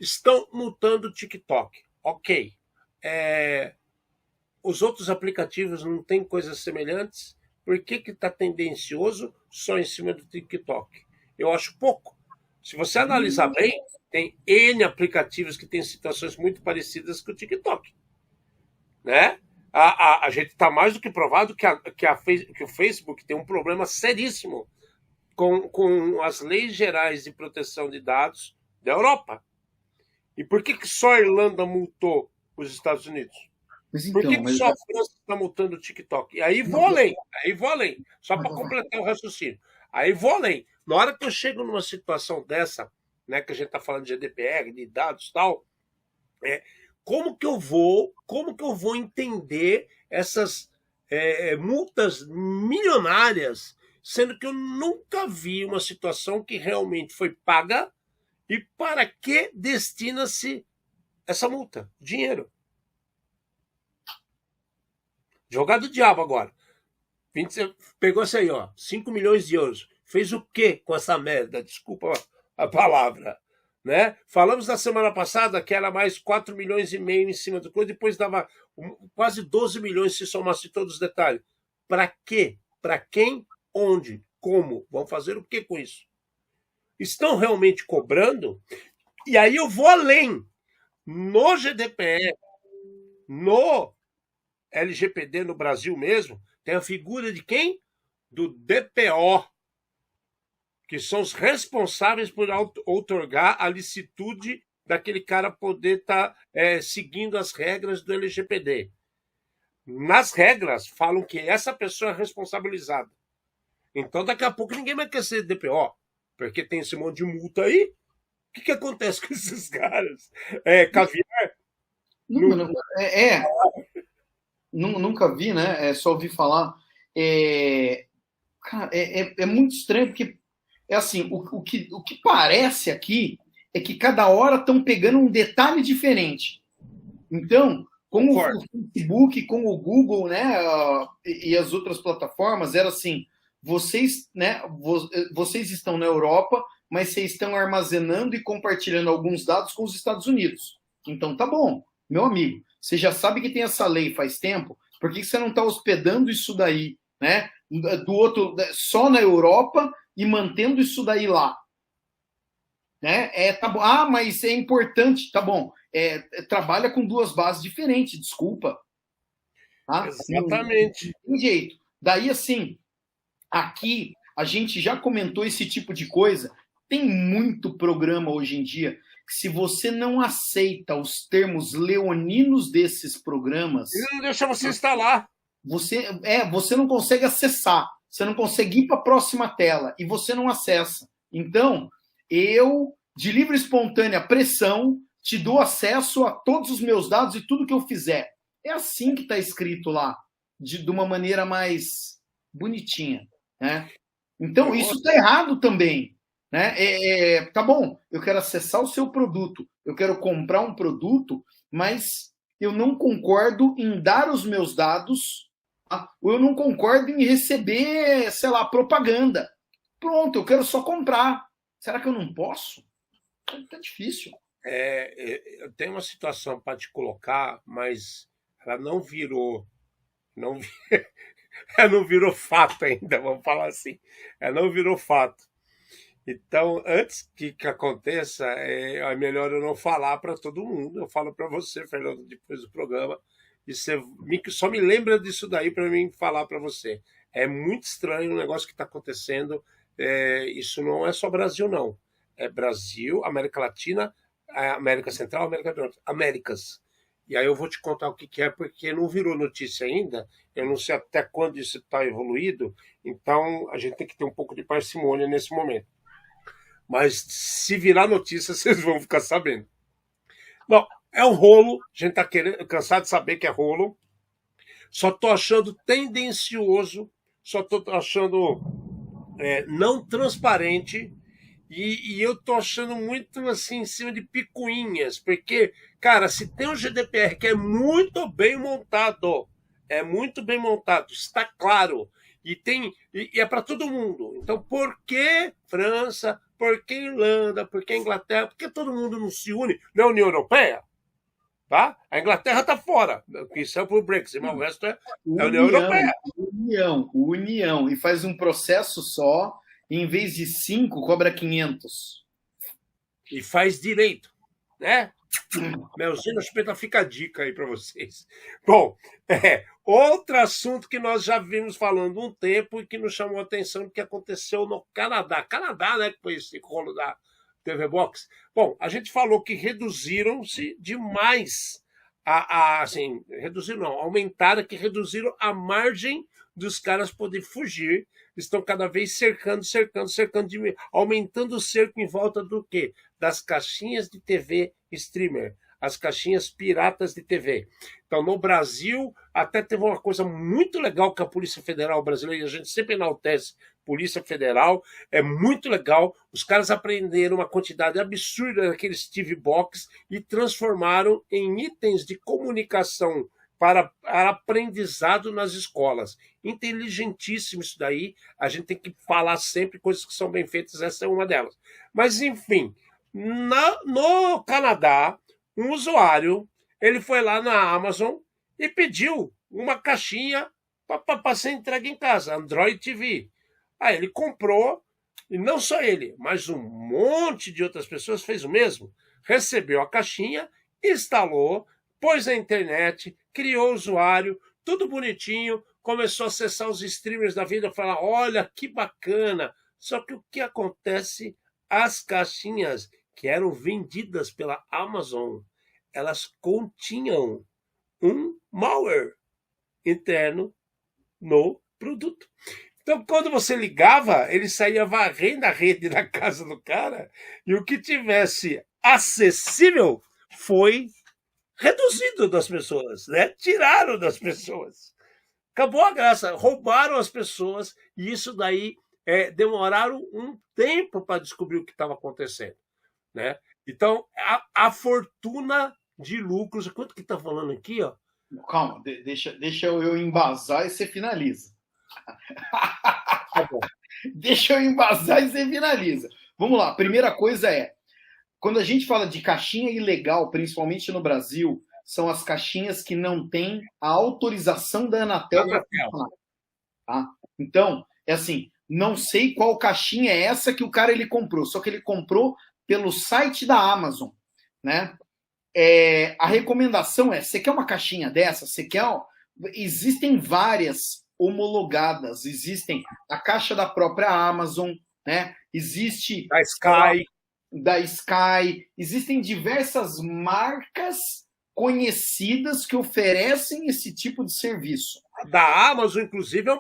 Estão multando o TikTok. Ok. Os outros aplicativos não têm coisas semelhantes? Por que está tendencioso só em cima do TikTok? Eu acho pouco. Se você analisar bem, tem N aplicativos que têm situações muito parecidas com o TikTok. Né? A gente está mais do que provado que o Facebook tem um problema seríssimo com as leis gerais de proteção de dados da Europa. E por que só a Irlanda multou os Estados Unidos? Mas então, por que só a França está multando o TikTok? E aí vou além, só para completar o raciocínio. Aí vou além. Na hora que eu chego numa situação dessa, né, que a gente está falando de GDPR, de dados e tal, como que eu vou entender essas multas milionárias, sendo que eu nunca vi uma situação que realmente foi paga e para que destina-se essa multa? Dinheiro. Jogado do diabo agora. Pegou isso aí, ó, 5 milhões de euros. Fez o quê com essa merda? Desculpa a palavra. Né? Falamos na semana passada que era mais 4 milhões e meio em cima do coisa, depois dava quase 12 milhões se somasse todos os detalhes. Para quê? Para quem? Onde? Como? Vão fazer o que com isso? Estão realmente cobrando? E aí eu vou além. No GDPR, no LGPD no Brasil mesmo, tem a figura de quem? Do DPO, que são os responsáveis por outorgar a licitude daquele cara poder estar seguindo as regras do LGPD. Nas regras, falam que essa pessoa é responsabilizada. Então, daqui a pouco, ninguém vai querer ser DPO, porque tem esse monte de multa aí. O que acontece com esses caras? Caviar? Nunca vi, né? Só ouvi falar. Cara, é muito estranho, porque é assim, o que parece aqui é que cada hora estão pegando um detalhe diferente. Então, como o Facebook, como o Google, né, e as outras plataformas, era assim, vocês estão na Europa, mas vocês estão armazenando e compartilhando alguns dados com os Estados Unidos. Então tá bom, meu amigo, você já sabe que tem essa lei faz tempo, por que você não está hospedando isso daí, né, do outro, só na Europa e mantendo isso daí lá? Né? Tá bom. Ah, mas é importante, tá bom. Trabalha com duas bases diferentes, desculpa. Tá? Exatamente. Não tem jeito. Daí, assim, aqui a gente já comentou esse tipo de coisa. Tem muito programa hoje em dia que, se você não aceita os termos leoninos desses programas, ele não deixa você instalar. Você não consegue acessar. Você não consegue ir para a próxima tela e você não acessa. Então, eu, de livre e espontânea pressão, te dou acesso a todos os meus dados e tudo que eu fizer. É assim que está escrito lá, de uma maneira mais bonitinha. Né? Então, isso está errado também. Né? Tá bom, eu quero acessar o seu produto, eu quero comprar um produto, mas eu não concordo em dar os meus dados, ou eu não concordo em receber, sei lá, propaganda. Pronto, eu quero só comprar. Será que eu não posso? Tá difícil. Eu tenho uma situação para te colocar, mas ela não virou ela não virou fato ainda, vamos falar assim. Ela não virou fato. Então, antes que aconteça, é melhor eu não falar para todo mundo. Eu falo para você, Fernando, depois do programa, e você só me lembra disso daí para mim falar para você. É muito estranho o negócio que está acontecendo. Isso não é só Brasil, não. É Brasil, América Latina, América Central, América do Norte. Américas. E aí eu vou te contar o que é, porque não virou notícia ainda. Eu não sei até quando isso está evoluído. Então, a gente tem que ter um pouco de parcimônia nesse momento. Mas se virar notícia, vocês vão ficar sabendo. Bom, é um rolo. A gente está cansado de saber que é rolo. Só estou achando tendencioso. Só estou achando não transparente. E eu tô achando muito assim em cima de picuinhas, porque, cara, se tem um GDPR que é muito bem montado, está claro, e é para todo mundo. Então, por que França? Por que Irlanda? Por que Inglaterra? Por que todo mundo não se une na União Europeia? Tá? A Inglaterra está fora, que saiu para o Brexit, mas o resto é a União Europeia. União. E faz um processo só, em vez de 5, cobra 500. E faz direito, né? Melzinho Chupeta, fica a dica aí para vocês. Bom, outro assunto que nós já vimos falando um tempo e que nos chamou a atenção que aconteceu no Canadá. Canadá, né? Que foi esse rolo da TV Box. Bom, a gente falou que reduziram-se demais assim, reduziram não, aumentaram, que reduziram a margem dos caras poderem fugir. Estão cada vez cercando, aumentando o cerco em volta do quê? Das caixinhas de TV streamer, as caixinhas piratas de TV. Então, no Brasil, até teve uma coisa muito legal que a Polícia Federal brasileira, a gente sempre enaltece Polícia Federal, é muito legal. Os caras apreenderam uma quantidade absurda daqueles TV Box e transformaram em itens de comunicação para aprendizado nas escolas. Inteligentíssimo isso daí. A gente tem que falar sempre coisas que são bem feitas, essa é uma delas. Mas, enfim, no Canadá, um usuário, ele foi lá na Amazon e pediu uma caixinha para ser entregue em casa, Android TV. Aí ele comprou, e não só ele, mas um monte de outras pessoas fez o mesmo. Recebeu a caixinha, instalou, pôs na internet, criou o usuário, tudo bonitinho, começou a acessar os streamers da vida, falar, olha, que bacana. Só que o que acontece? As caixinhas que eram vendidas pela Amazon, elas continham um malware interno no produto. Então, quando você ligava, ele saía varrendo a rede da casa do cara e o que tivesse acessível foi reduzido das pessoas, né? Tiraram das pessoas. Acabou a graça, roubaram as pessoas e isso daí demoraram um tempo para descobrir o que estava acontecendo, né? Então, a fortuna de lucros, quanto que está falando aqui, ó? Calma, deixa eu embasar e você finaliza. Tá bom. Deixa eu embasar e você finaliza. Vamos lá, a primeira coisa quando a gente fala de caixinha ilegal, principalmente no Brasil, são as caixinhas que não têm a autorização da Anatel para funcionar. Tá? Então, é assim, não sei qual caixinha é essa que o cara ele comprou, só que ele comprou pelo site da Amazon, né? A recomendação você quer uma caixinha dessa? Existem várias homologadas, existem a caixa da própria Amazon, né? Existe da Sky, existem diversas marcas conhecidas que oferecem esse tipo de serviço. Da Amazon, inclusive,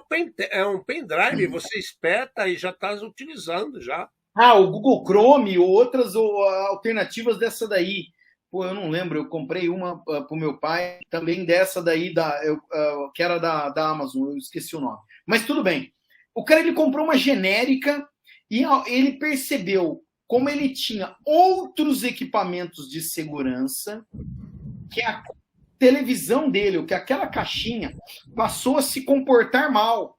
é um pendrive, você espeta e já está utilizando já. O Google Chrome ou outras alternativas dessa daí. Pô, eu não lembro, eu comprei uma para o meu pai, também dessa daí, que era da Amazon, eu esqueci o nome. Mas tudo bem. O cara ele comprou uma genérica e ele percebeu como ele tinha outros equipamentos de segurança que a televisão dele, ou que aquela caixinha, passou a se comportar mal.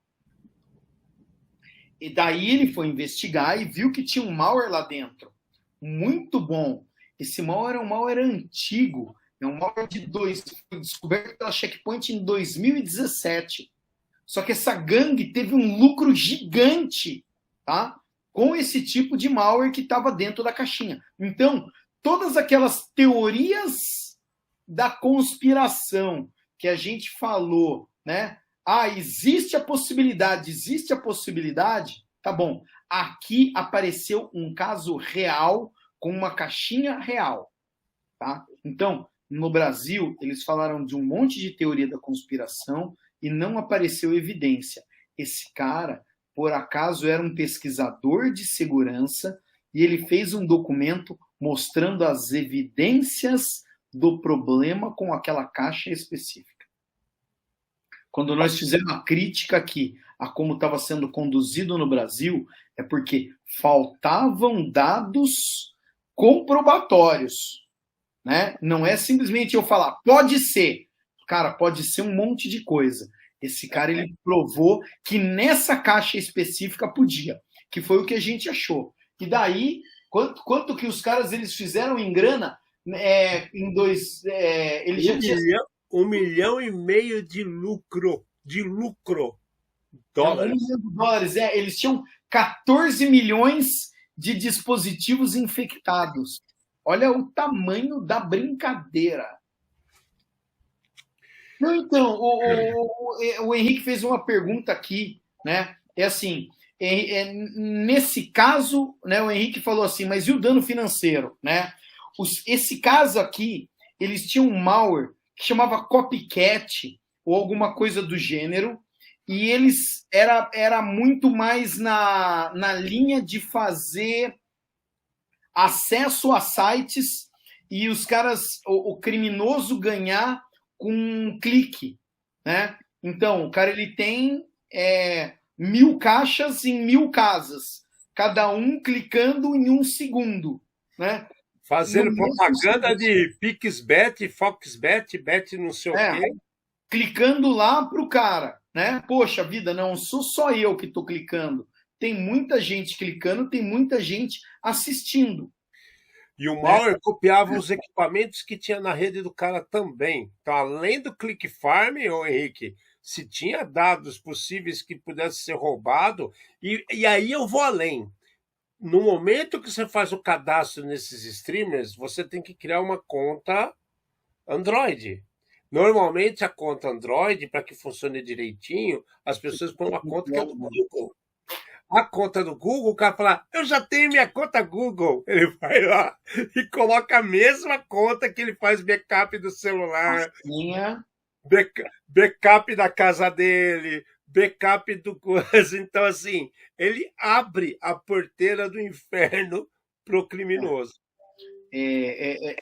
E daí ele foi investigar e viu que tinha um malware lá dentro. Muito bom. Esse malware é um malware antigo. É um malware foi descoberto pela Checkpoint em 2017. Só que essa gangue teve um lucro gigante, tá? Com esse tipo de malware que estava dentro da caixinha. Então, todas aquelas teorias da conspiração que a gente falou, né? Existe a possibilidade, tá bom. Aqui apareceu um caso real com uma caixinha real, tá? Então, no Brasil, eles falaram de um monte de teoria da conspiração e não apareceu evidência. Esse cara, por acaso, era um pesquisador de segurança e ele fez um documento mostrando as evidências do problema com aquela caixa específica. Quando nós fizemos uma crítica aqui a como estava sendo conduzido no Brasil, é porque faltavam dados comprobatórios, né? Não é simplesmente eu falar, pode ser. Cara, pode ser um monte de coisa. Esse cara, ele provou que nessa caixa específica podia, que foi o que a gente achou. E daí, quanto que os caras eles fizeram em grana? Em dois... ele já tinha... 1,5 milhão de lucro. Dólares. 1 milhão de dólares. Eles tinham 14 milhões de dispositivos infectados. Olha o tamanho da brincadeira. Então, o Henrique fez uma pergunta aqui, né? É assim, nesse caso, né, o Henrique falou assim, mas e o dano financeiro, né? Esse caso aqui, eles tinham um malware que chamava Copycat ou alguma coisa do gênero, e eles era muito mais na linha de fazer acesso a sites e os caras, o criminoso ganhar com um clique, né? Então, o cara ele tem 1.000 caixas em 1.000 casas, cada um clicando em 1 segundo, né? Fazendo propaganda de PixBet, Foxbet, Bet não sei o quê. Clicando lá pro cara, né? Poxa vida, não sou só eu que estou clicando. Tem muita gente clicando, tem muita gente assistindo. E o malware copiava os equipamentos que tinha na rede do cara também. Então, além do Click Farm, ô Henrique, se tinha dados possíveis que pudesse ser roubado, e aí eu vou além. No momento que você faz o cadastro nesses streamers, você tem que criar uma conta Android. Normalmente, a conta Android, para que funcione direitinho, as pessoas põem uma conta que é do Google. A conta do Google, o cara fala, eu já tenho minha conta Google. Ele vai lá e coloca a mesma conta que ele faz backup do celular, backup da casa dele, backup do coisa. Então, assim, ele abre a porteira do inferno para o criminoso.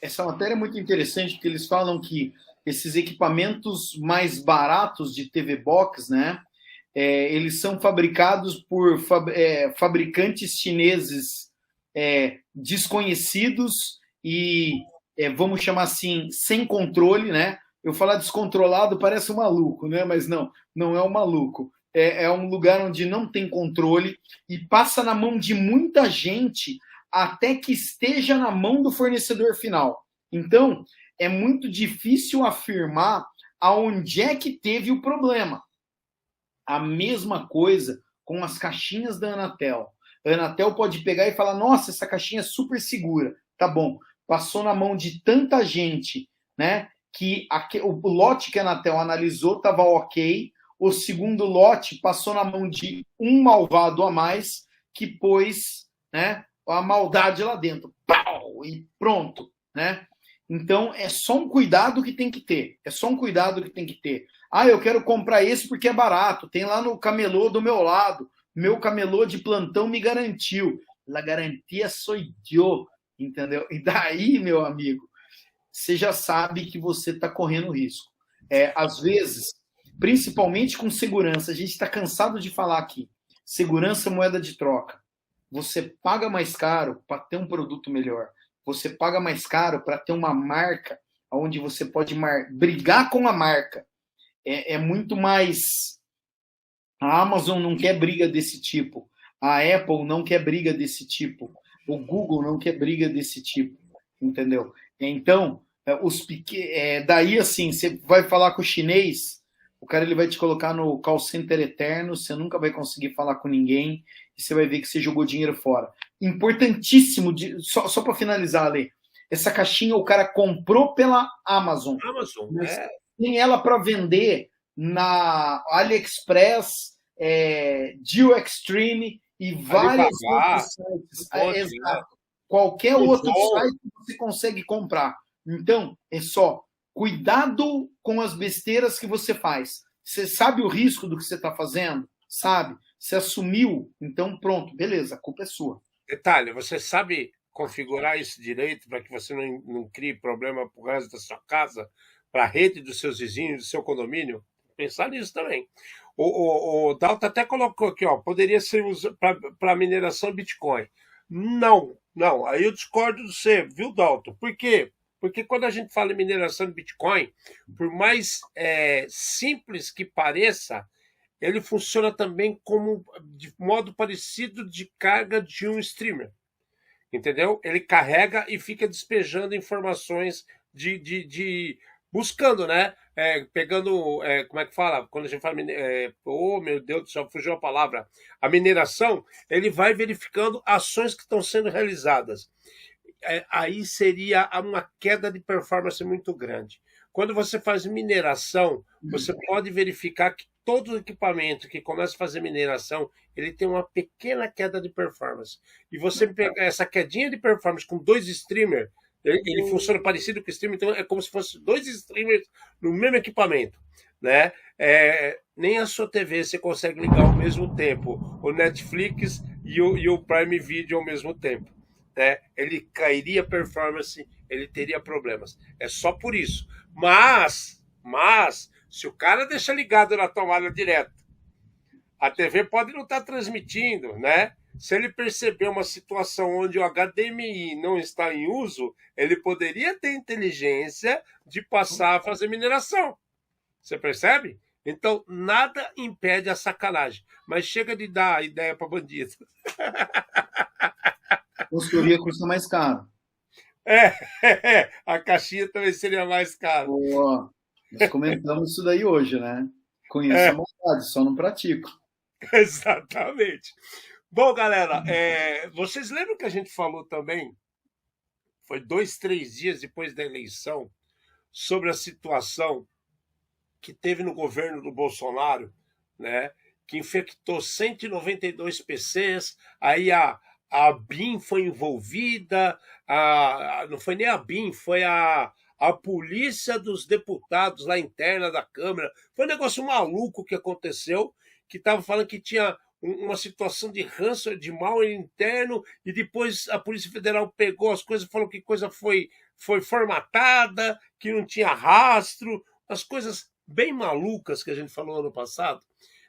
Essa matéria é muito interessante, porque eles falam que esses equipamentos mais baratos de TV Box, né? Eles são fabricados por fabricantes chineses desconhecidos e, vamos chamar assim, sem controle, né? Eu falar descontrolado parece um maluco, né? Mas não é um maluco. É um lugar onde não tem controle e passa na mão de muita gente até que esteja na mão do fornecedor final. Então, é muito difícil afirmar aonde é que teve o problema. A mesma coisa com as caixinhas da Anatel. A Anatel pode pegar e falar, nossa, essa caixinha é super segura. Tá bom, passou na mão de tanta gente, né, que o lote que a Anatel analisou estava ok, o segundo lote passou na mão de um malvado a mais que pôs, né, a maldade lá dentro. Pau! E pronto, né? Então, é só um cuidado que tem que ter. É só um cuidado que tem que ter. Ah, eu quero comprar esse porque é barato. Tem lá no camelô do meu lado. Meu camelô de plantão me garantiu. La garantia sou eu. Entendeu? E daí, meu amigo, você já sabe que você está correndo risco. Às vezes, principalmente com segurança, a gente está cansado de falar aqui. Segurança é moeda de troca. Você paga mais caro para ter um produto melhor. Você paga mais caro para ter uma marca onde você pode brigar com a marca. É muito mais... A Amazon não quer briga desse tipo. A Apple não quer briga desse tipo. O Google não quer briga desse tipo. Entendeu? Então, daí assim, você vai falar com o chinês, o cara ele vai te colocar no call center eterno, você nunca vai conseguir falar com ninguém, e você vai ver que você jogou dinheiro fora. Importantíssimo, só para finalizar, Ale, essa caixinha o cara comprou pela Amazon. Tem ela para vender na AliExpress, Geo Extreme e vários outros sites. Exato. Qualquer outro site você consegue comprar. Então, é só cuidado com as besteiras que você faz. Você sabe o risco do que você está fazendo? Sabe? Você assumiu? Então, pronto, beleza, a culpa é sua. Detalhe, você sabe configurar isso direito para que você não crie problema para o resto da sua casa, para a rede dos seus vizinhos, do seu condomínio? pensar nisso também. O Dalton até colocou aqui, ó, poderia ser usado para mineração de Bitcoin. Não, não, aí eu discordo de você, viu, Dalton? Por quê? Porque quando a gente fala em mineração de Bitcoin, por mais simples que pareça, ele funciona também como de modo parecido de carga de um streamer. Entendeu? Ele carrega e fica despejando informações buscando, né? Pegando, como é que fala? Quando a gente fala, oh meu Deus do céu, fugiu a palavra. A mineração, ele vai verificando ações que estão sendo realizadas. Aí seria uma queda de performance muito grande. Quando você faz mineração, você pode verificar que todo equipamento que começa a fazer mineração, ele tem uma pequena queda de performance. E você pegar essa quedinha de performance com 2 streamers, ele funciona parecido com o streamer, então é como se fosse 2 streamers no mesmo equipamento, né? Nem a sua TV você consegue ligar ao mesmo tempo, o Netflix e o Prime Video ao mesmo tempo, né? Ele cairia performance, ele teria problemas. É só por isso. Mas se o cara deixa ligado na tomada direto, a TV pode não estar transmitindo, né? Se ele perceber uma situação onde o HDMI não está em uso, ele poderia ter inteligência de passar a fazer mineração. Você percebe? Então, nada impede a sacanagem. Mas chega de dar ideia para bandido. Consultoria custa mais caro. A caixinha também seria mais cara. Boa. Nós comentamos isso daí hoje, né? Conheço a vontade, só não pratico. Exatamente. Bom, galera, vocês lembram que a gente falou também, foi 2, 3 dias depois da eleição, sobre a situação que teve no governo do Bolsonaro, né? Que infectou 192 PCs, aí a BIM foi envolvida, não foi nem a BIM, foi a polícia dos deputados lá interna da Câmara. Foi um negócio maluco que aconteceu, que estava falando que tinha uma situação de ranço, de mal interno, e depois a Polícia Federal pegou as coisas e falou que coisa foi formatada, que não tinha rastro, as coisas bem malucas que a gente falou ano passado.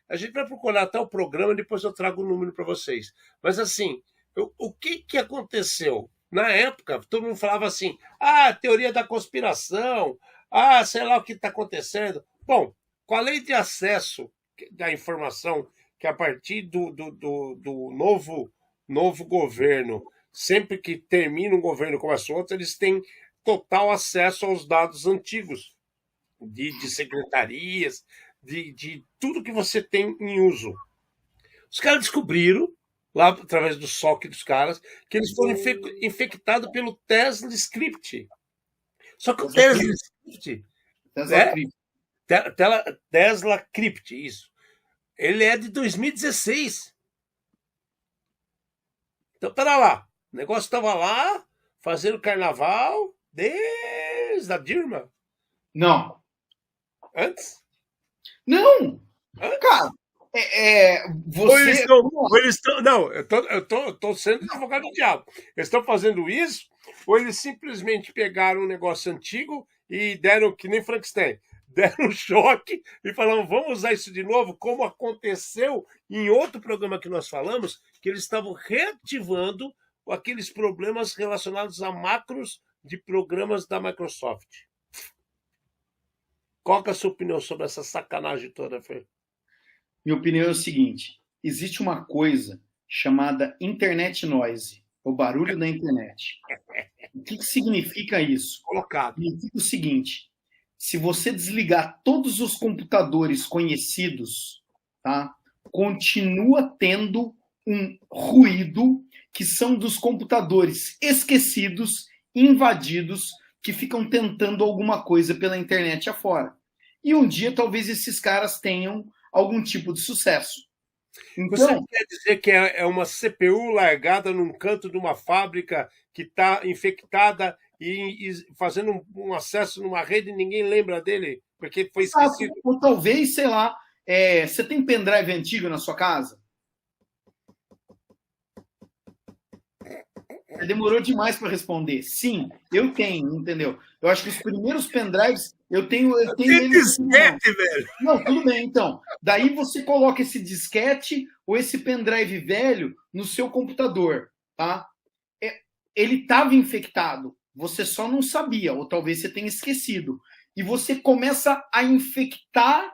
A gente vai procurar até o programa e depois eu trago o número para vocês. Mas assim, o que aconteceu? Na época, todo mundo falava assim, teoria da conspiração, sei lá o que está acontecendo. Bom, com a lei de acesso da informação, que a partir do novo governo, sempre que termina um governo começa outro, eles têm total acesso aos dados antigos, de secretarias, de tudo que você tem em uso. Os caras descobriram, lá através do SOC dos caras, que eles foram infectados pelo Tesla Script. Só que o Tesla Script... Tesla Crypt, isso. Ele é de 2016. Então, pera lá. O negócio estava lá, fazendo carnaval, desde a Dilma. Não. Antes? Não! Antes? Cara, você... Ou eles estão... Não, eu tô sendo advogado do diabo. Eles estão fazendo isso, ou eles simplesmente pegaram um negócio antigo e deram, que nem Frankenstein, deram um choque e falaram, vamos usar isso de novo, como aconteceu em outro programa que nós falamos, que eles estavam reativando aqueles problemas relacionados a macros de programas da Microsoft. Qual que é a sua opinião sobre essa sacanagem toda, Fê? Minha opinião é o seguinte, existe uma coisa chamada internet noise, o barulho da internet. O que significa isso? Colocado. Significa o seguinte, se você desligar todos os computadores conhecidos, tá, continua tendo um ruído que são dos computadores esquecidos, invadidos, que ficam tentando alguma coisa pela internet afora. E um dia talvez esses caras tenham algum tipo de sucesso. Então, você quer dizer que é uma CPU largada num canto de uma fábrica que está infectada e fazendo um acesso numa rede e ninguém lembra dele, porque foi esquecido? Ou talvez, sei lá, você tem pendrive antigo na sua casa? Você demorou demais para responder. Sim, eu tenho, entendeu? Eu acho que os primeiros pendrives, eu tenho Tem eles. disquete, velho. Não, tudo bem, então. Daí você coloca esse disquete ou esse pendrive velho no seu computador, tá? Ele estava infectado, você só não sabia, ou talvez você tenha esquecido. E você começa a infectar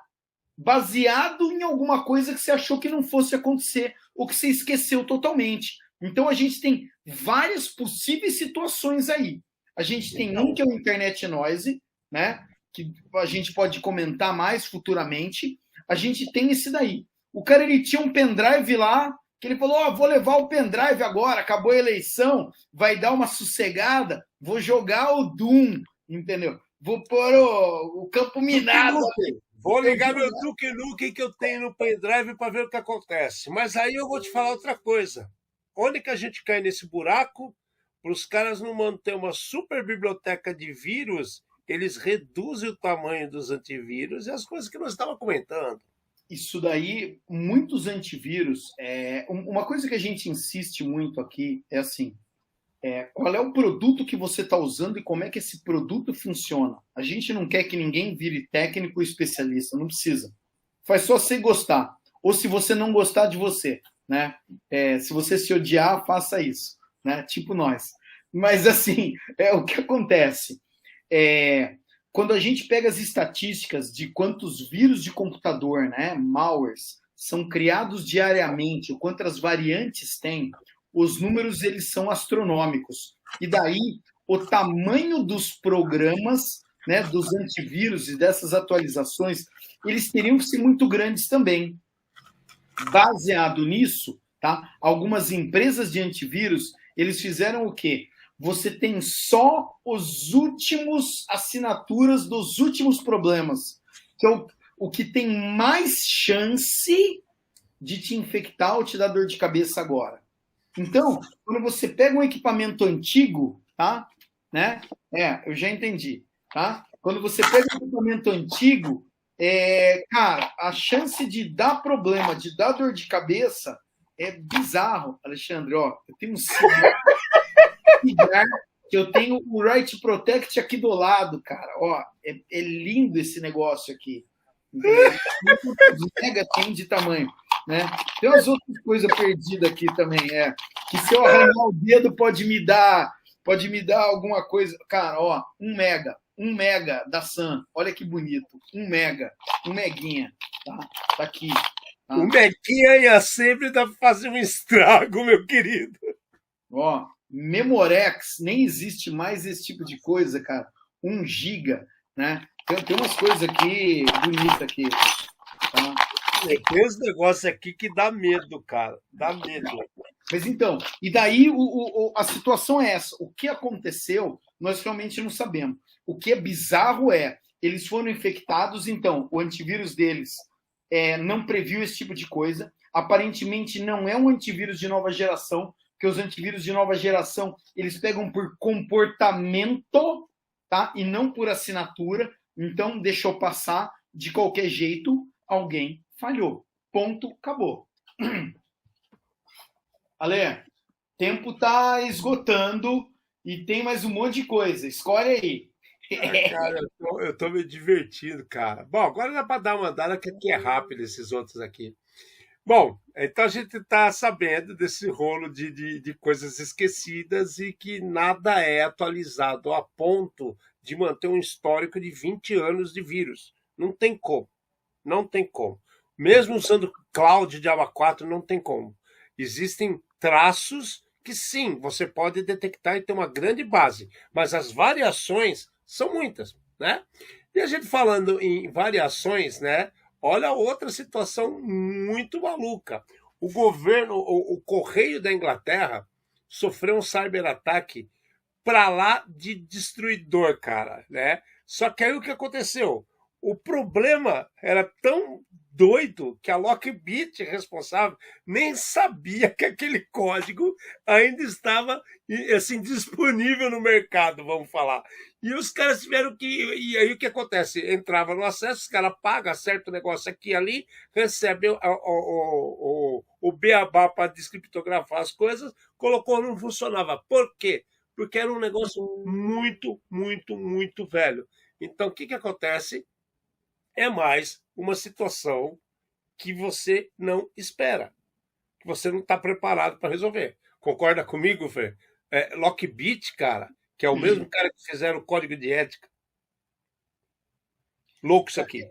baseado em alguma coisa que você achou que não fosse acontecer, ou que você esqueceu totalmente. Então a gente tem várias possíveis situações aí. A gente tem um que é o Internet Noise, né? Que a gente pode comentar mais futuramente. A gente tem esse daí. O cara, ele tinha um pendrive lá, que ele falou, vou levar o pendrive agora, acabou a eleição, vai dar uma sossegada, vou jogar o Doom, entendeu? Vou pôr o campo minado. Vou ligar meu Duke Nukem que eu tenho no pendrive para ver o que acontece. Mas aí eu vou te falar outra coisa. Onde que a gente cai nesse buraco? Para os caras não manter uma super biblioteca de vírus, eles reduzem o tamanho dos antivírus e as coisas que nós estávamos comentando. Isso daí, muitos antivírus, uma coisa que a gente insiste muito aqui é assim, qual é o produto que você está usando e como é que esse produto funciona. A gente não quer que ninguém vire técnico ou especialista, não precisa. Faz só você gostar. Ou se você não gostar de você, né? Se você se odiar, faça isso, né? Tipo nós. Mas assim, o que acontece? Quando a gente pega as estatísticas de quantos vírus de computador, né, malwares, são criados diariamente, o quantas variantes tem, os números eles são astronômicos. E daí, o tamanho dos programas, né, dos antivírus e dessas atualizações, eles teriam que ser muito grandes também. Baseado nisso, tá? Algumas empresas de antivírus, eles fizeram o quê? Você tem só os últimos assinaturas dos últimos problemas, que é o que tem mais chance de te infectar ou te dar dor de cabeça agora. Então, quando você pega um equipamento antigo, tá? Né? Eu já entendi, tá? Quando você pega um equipamento antigo, cara, a chance de dar problema, de dar dor de cabeça é bizarro, Alexandre. Ó, eu tenho um cigarro que eu tenho o Right Protect aqui do lado, cara. Ó, é lindo esse negócio aqui. Mega tem de tamanho. Né? Tem umas outras coisas perdidas aqui também, que se eu arranhar o dedo pode me dar alguma coisa. Cara, ó, 1 mega da Sam, olha que bonito, 1 meguinha, tá aqui. Tá? O meguinha ia sempre dar pra fazer um estrago, meu querido. Ó, Memorex, nem existe mais esse tipo de coisa, cara, 1 giga, né? Tem umas coisas aqui bonitas aqui, tá? Tem uns negócios aqui que dá medo, cara. Dá medo. Mas então, e daí a situação é essa. O que aconteceu, nós realmente não sabemos. O que é bizarro eles foram infectados, então, o antivírus deles não previu esse tipo de coisa. Aparentemente não é um antivírus de nova geração, porque os antivírus de nova geração, eles pegam por comportamento, tá? E não por assinatura. Então, deixou passar de qualquer jeito, alguém falhou. Ponto, acabou. Ale, tempo tá esgotando e tem mais um monte de coisa. Escolhe aí. Cara, eu tô me divertindo, cara. Bom, agora dá para dar uma andada que aqui é rápido, esses outros aqui. Bom, então a gente está sabendo desse rolo de coisas esquecidas e que nada é atualizado a ponto de manter um histórico de 20 anos de vírus. Não tem como. Não tem como. Mesmo usando cloud de Java 4, não tem como. Existem traços que sim, você pode detectar e ter uma grande base, mas as variações são muitas, né? E a gente falando em variações, né? Olha outra situação muito maluca. O governo, o Correio da Inglaterra sofreu um cyberataque para lá de destruidor, cara, né? Só que aí o que aconteceu? O problema era tão doido que a Lockbit responsável nem sabia que aquele código ainda estava assim disponível no mercado, vamos falar. E os caras tiveram que... E aí o que acontece? Entrava no acesso, os caras pagam, acerta o negócio aqui e ali, recebe o beabá para descriptografar as coisas, colocou, não funcionava. Por quê? Porque era um negócio muito, muito, muito velho. Então, o que acontece? É mais uma situação que você não espera, que você não está preparado para resolver. Concorda comigo, Fê? Lockbit, cara, que é o mesmo cara que fizeram o código de ética. Louco isso aqui.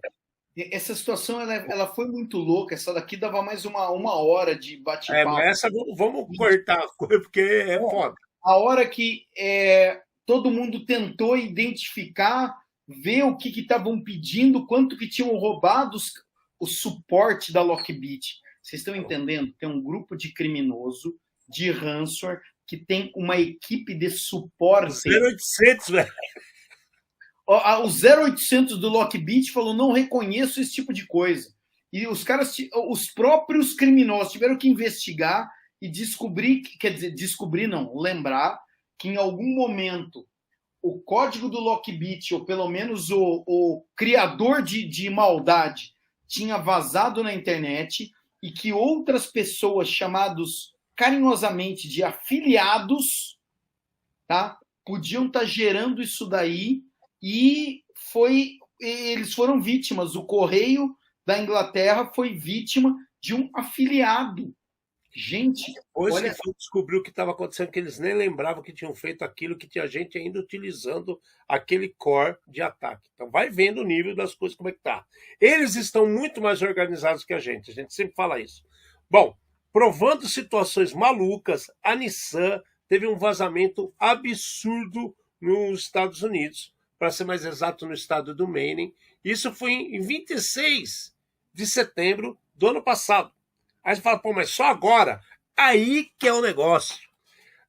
Essa situação ela foi muito louca. Essa daqui dava mais uma hora de bate-papo. Mas essa vamos cortar a coisa, porque é foda. A hora que todo mundo tentou identificar, ver o que estavam pedindo, quanto que tinham roubado o suporte da Lockbit. Vocês estão entendendo? Tem um grupo de criminoso, de ransomware, que tem uma equipe de suporte. 0800, velho. O 0800 do Lockbit falou: não reconheço esse tipo de coisa. E os caras, os próprios criminosos tiveram que investigar e descobrir, quer dizer, descobrir não, lembrar que em algum momento o código do Lockbit, ou pelo menos o criador de maldade, tinha vazado na internet e que outras pessoas, chamados carinhosamente de afiliados, tá, podiam estar gerando isso daí, e eles foram vítimas. O Correio da Inglaterra foi vítima de um afiliado. Gente, hoje olha... descobriu o que estava acontecendo, que eles nem lembravam que tinham feito aquilo, que tinha gente ainda utilizando aquele core de ataque. Então vai vendo o nível das coisas, como é que tá. Eles estão muito mais organizados que a gente sempre fala isso. Bom, provando situações malucas, a Nissan teve um vazamento absurdo nos Estados Unidos, para ser mais exato, no estado do Maine. Isso foi em 26 de setembro do ano passado. Aí você fala, pô, mas só agora? Aí que é o negócio,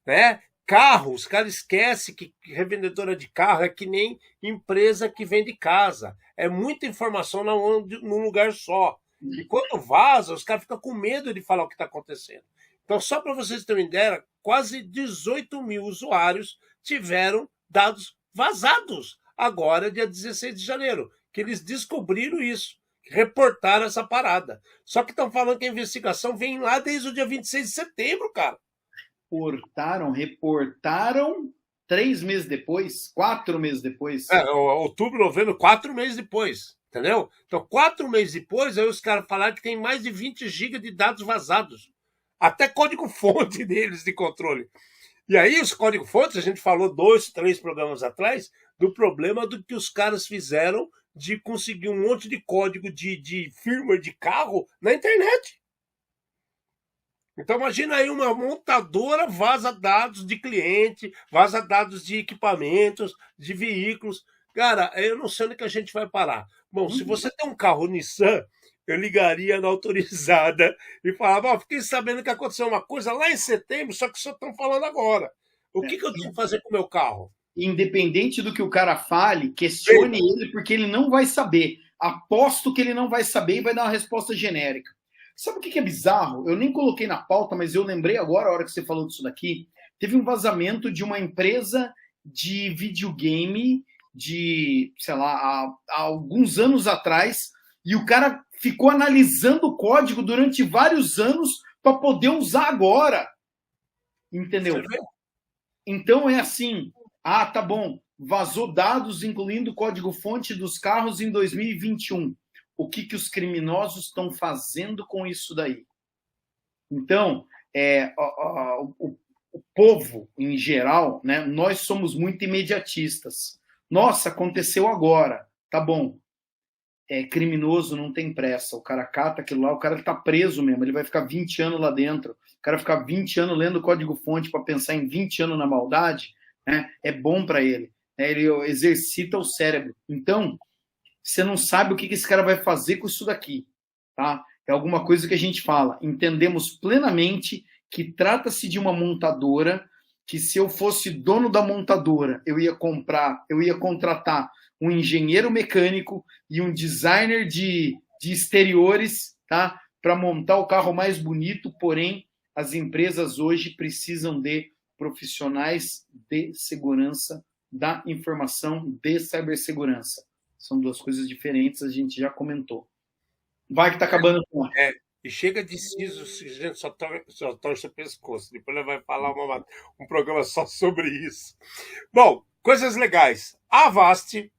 né? Carro, os caras esquecem que revendedora de carro é que nem empresa que vende casa. É muita informação num lugar só. E quando vaza, os caras ficam com medo de falar o que está acontecendo. Então, só para vocês terem ideia, quase 18 mil usuários tiveram dados vazados agora, dia 16 de janeiro, que eles descobriram isso, reportaram essa parada. Só que estão falando que a investigação vem lá desde o dia 26 de setembro, cara. Reportaram 3 meses depois, 4 meses depois. Outubro, novembro, 4 meses depois, entendeu? Então, 4 meses depois, aí os caras falaram que tem mais de 20 GB de dados vazados. Até código-fonte deles de controle. E aí, os código-fontes, a gente falou 2, 3 programas atrás, do problema do que os caras fizeram de conseguir um monte de código de firmware de carro na internet. Então imagina aí, uma montadora vaza dados de cliente, vaza dados de equipamentos, de veículos. Cara, eu não sei onde que a gente vai parar. Bom, se você tem um carro Nissan, eu ligaria na autorizada e falava, fiquei sabendo que aconteceu uma coisa lá em setembro, só que só estão falando agora. O que eu tenho que fazer com o meu carro? Independente do que o cara fale, questione ele, porque ele não vai saber. Aposto que ele não vai saber e vai dar uma resposta genérica. Sabe o que é bizarro? Eu nem coloquei na pauta, mas eu lembrei agora, a hora que você falou disso daqui. Teve um vazamento de uma empresa de videogame de, sei lá, há alguns anos atrás, e o cara ficou analisando o código durante vários anos para poder usar agora. Entendeu? Então é assim... Ah, tá bom. Vazou dados, incluindo código-fonte dos carros em 2021. O que os criminosos estão fazendo com isso daí? Então, o povo, em geral, né, nós somos muito imediatistas. Nossa, aconteceu agora. Tá bom. Criminoso não tem pressa. O cara cata aquilo lá, o cara está preso mesmo. Ele vai ficar 20 anos lá dentro. O cara ficar 20 anos lendo código-fonte para pensar em 20 anos na maldade... É bom para ele, ele exercita o cérebro. Então, você não sabe o que esse cara vai fazer com isso daqui, tá? É alguma coisa que a gente fala. Entendemos plenamente que trata-se de uma montadora, que se eu fosse dono da montadora, eu ia contratar um engenheiro mecânico e um designer de de exteriores, tá? Para montar o carro mais bonito, porém, as empresas hoje precisam de profissionais de segurança da informação, de cibersegurança. São duas coisas diferentes, a gente já comentou. Vai que tá acabando o tempo. E chega de siso, a gente só torce o pescoço. Depois ele vai falar um programa só sobre isso. Bom, coisas legais. A Avast,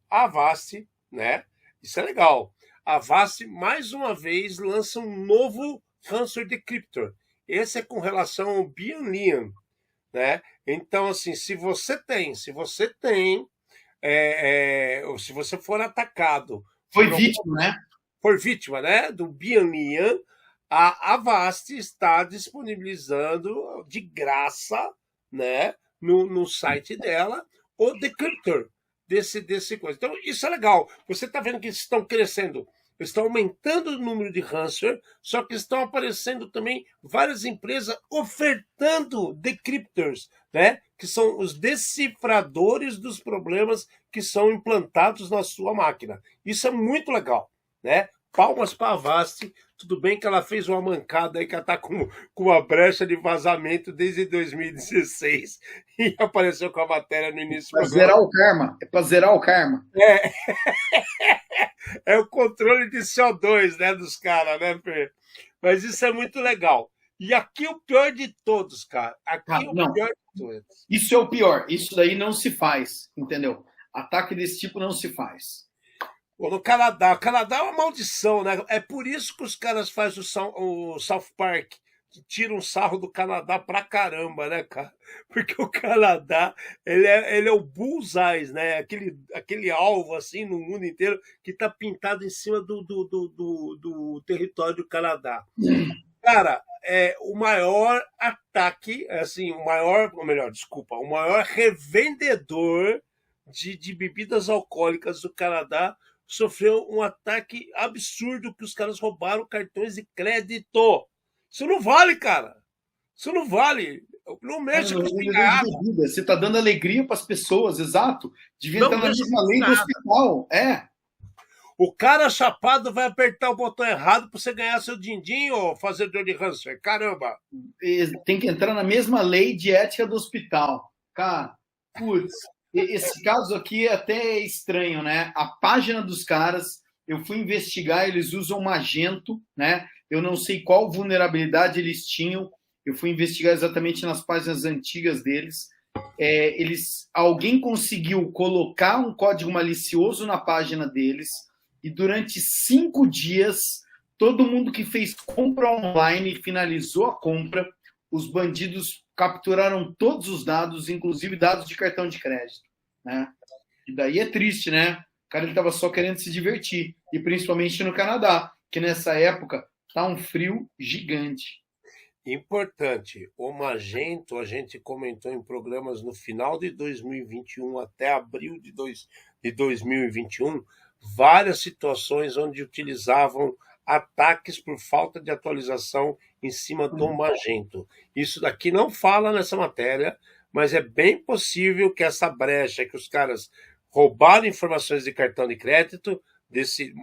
né? Isso é legal. A Avast, mais uma vez, lança um novo ransomware decryptor. Esse é com relação ao BNLian, né? Então, assim, se você for atacado... Foi vítima, né? For vítima, né? Do BNLian, a Avast está disponibilizando de graça, né, no site dela, o decryptor desse coisa. Então, isso é legal. Você está vendo que estão crescendo, estão aumentando o número de ransomware, só que estão aparecendo também várias empresas ofertando decryptors, né, que são os decifradores dos problemas que são implantados na sua máquina. Isso é muito legal, né? Palmas para a Avast. Tudo bem que ela fez uma mancada aí, que ela está com uma brecha de vazamento desde 2016 e apareceu com a matéria no início do programa. Zerar o karma. É para zerar o karma. É o controle de CO2, né, dos caras, né, Fê? Mas isso é muito legal. E aqui o pior de todos, cara. Pior de todos. Isso é o pior. Isso daí não se faz, entendeu? Ataque desse tipo não se faz. No Canadá. O Canadá é uma maldição, né? É por isso que os caras fazem o South Park, que tiram um sarro do Canadá pra caramba, né, cara? Porque o Canadá, ele é o bullseye, né? Aquele alvo, assim, no mundo inteiro, que tá pintado em cima do território do Canadá. Cara, o maior ataque, assim, o maior revendedor de bebidas alcoólicas do Canadá sofreu um ataque absurdo, que os caras roubaram cartões de crédito. Isso não vale, cara. Isso não vale. Não mexe com espingarda. Você está dando alegria para as pessoas, exato. Devia estar na mesma lei do hospital. O cara chapado vai apertar o botão errado para você ganhar seu din-din ou fazer dor de ransomware. Caramba. Tem que entrar na mesma lei de ética do hospital. Cara, putz. Esse caso aqui é até estranho, né? A página dos caras, eu fui investigar, eles usam Magento, né? Eu não sei qual vulnerabilidade eles tinham, eu fui investigar exatamente nas páginas antigas deles. Alguém conseguiu colocar um código malicioso na página deles e durante 5 dias, todo mundo que fez compra online finalizou a compra, os bandidos capturaram todos os dados, inclusive dados de cartão de crédito, né? E daí é triste, né? O cara estava só querendo se divertir, e principalmente no Canadá, que nessa época tá um frio gigante. Importante, o Magento a gente comentou em programas no final de 2021 até abril de 2021, várias situações onde utilizavam ataques por falta de atualização em cima do Magento. Isso daqui não fala nessa matéria, mas é bem possível que essa brecha que os caras roubaram informações de cartão de crédito,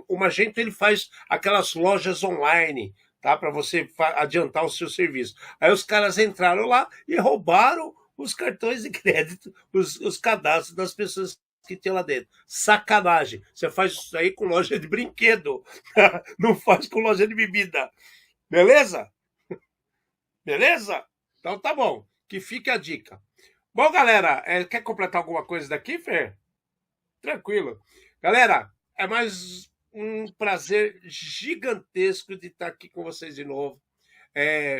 o Magento ele faz aquelas lojas online, tá, para você adiantar o seu serviço. Aí os caras entraram lá e roubaram os cartões de crédito, os cadastros das pessoas que tem lá dentro. Sacanagem. Você faz isso aí com loja de brinquedo. Não faz com loja de bebida. Beleza? Beleza? Então tá bom. Que fique a dica. Bom, galera, quer completar alguma coisa daqui, Fer? Tranquilo. Galera, é mais um prazer gigantesco de estar aqui com vocês de novo.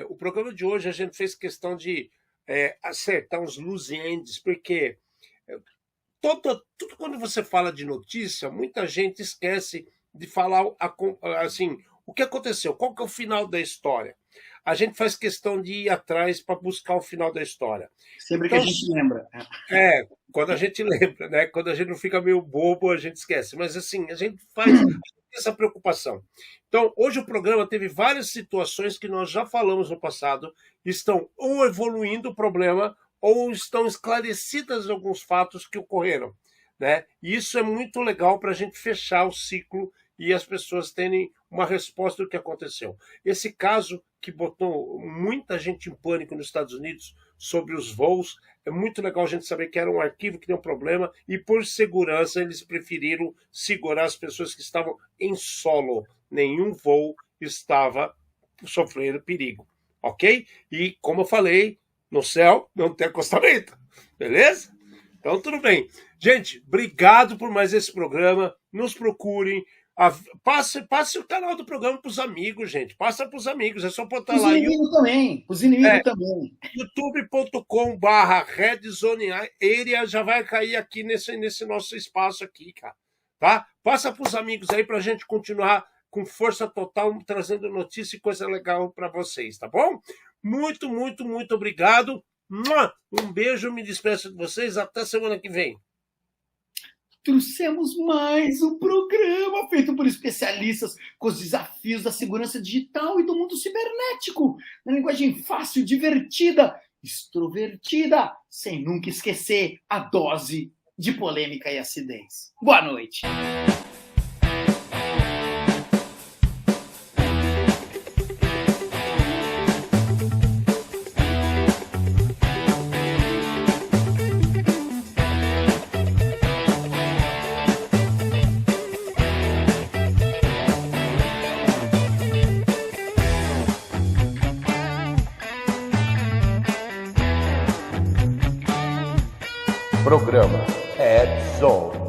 O programa de hoje a gente fez questão de acertar uns loose ends, porque tudo quando você fala de notícia, muita gente esquece de falar assim, o que aconteceu, qual que é o final da história. A gente faz questão de ir atrás para buscar o final da história. Sempre então, que a gente lembra. Quando a gente lembra, né? Quando a gente não fica meio bobo, a gente esquece. Mas assim, a gente faz essa preocupação. Então, hoje o programa teve várias situações que nós já falamos no passado, estão ou evoluindo o problema, ou estão esclarecidas alguns fatos que ocorreram, né? E isso é muito legal para a gente fechar o ciclo e as pessoas terem uma resposta do que aconteceu. Esse caso que botou muita gente em pânico nos Estados Unidos sobre os voos, é muito legal a gente saber que era um arquivo que deu um problema e, por segurança, eles preferiram segurar as pessoas que estavam em solo. Nenhum voo estava sofrendo perigo, ok? E, como eu falei, no céu não tem acostamento, beleza? Então, tudo bem. Gente, obrigado por mais esse programa. Nos procurem. Passe o canal do programa para os amigos, gente. Passa para os amigos. É só botar Os lá. inimigos também. Os inimigos também. youtube.com/RedZoneArea já vai cair aqui nesse nosso espaço aqui, cara. Tá? Passa para os amigos aí para a gente continuar com força total, trazendo notícia e coisa legal para vocês, tá bom? Muito, muito, muito obrigado. Um beijo, me despeço de vocês. Até semana que vem. Trouxemos mais um programa feito por especialistas com os desafios da segurança digital e do mundo cibernético, na linguagem fácil, divertida, extrovertida, sem nunca esquecer a dose de polêmica e acidez. Boa noite. Programa Ed Zone.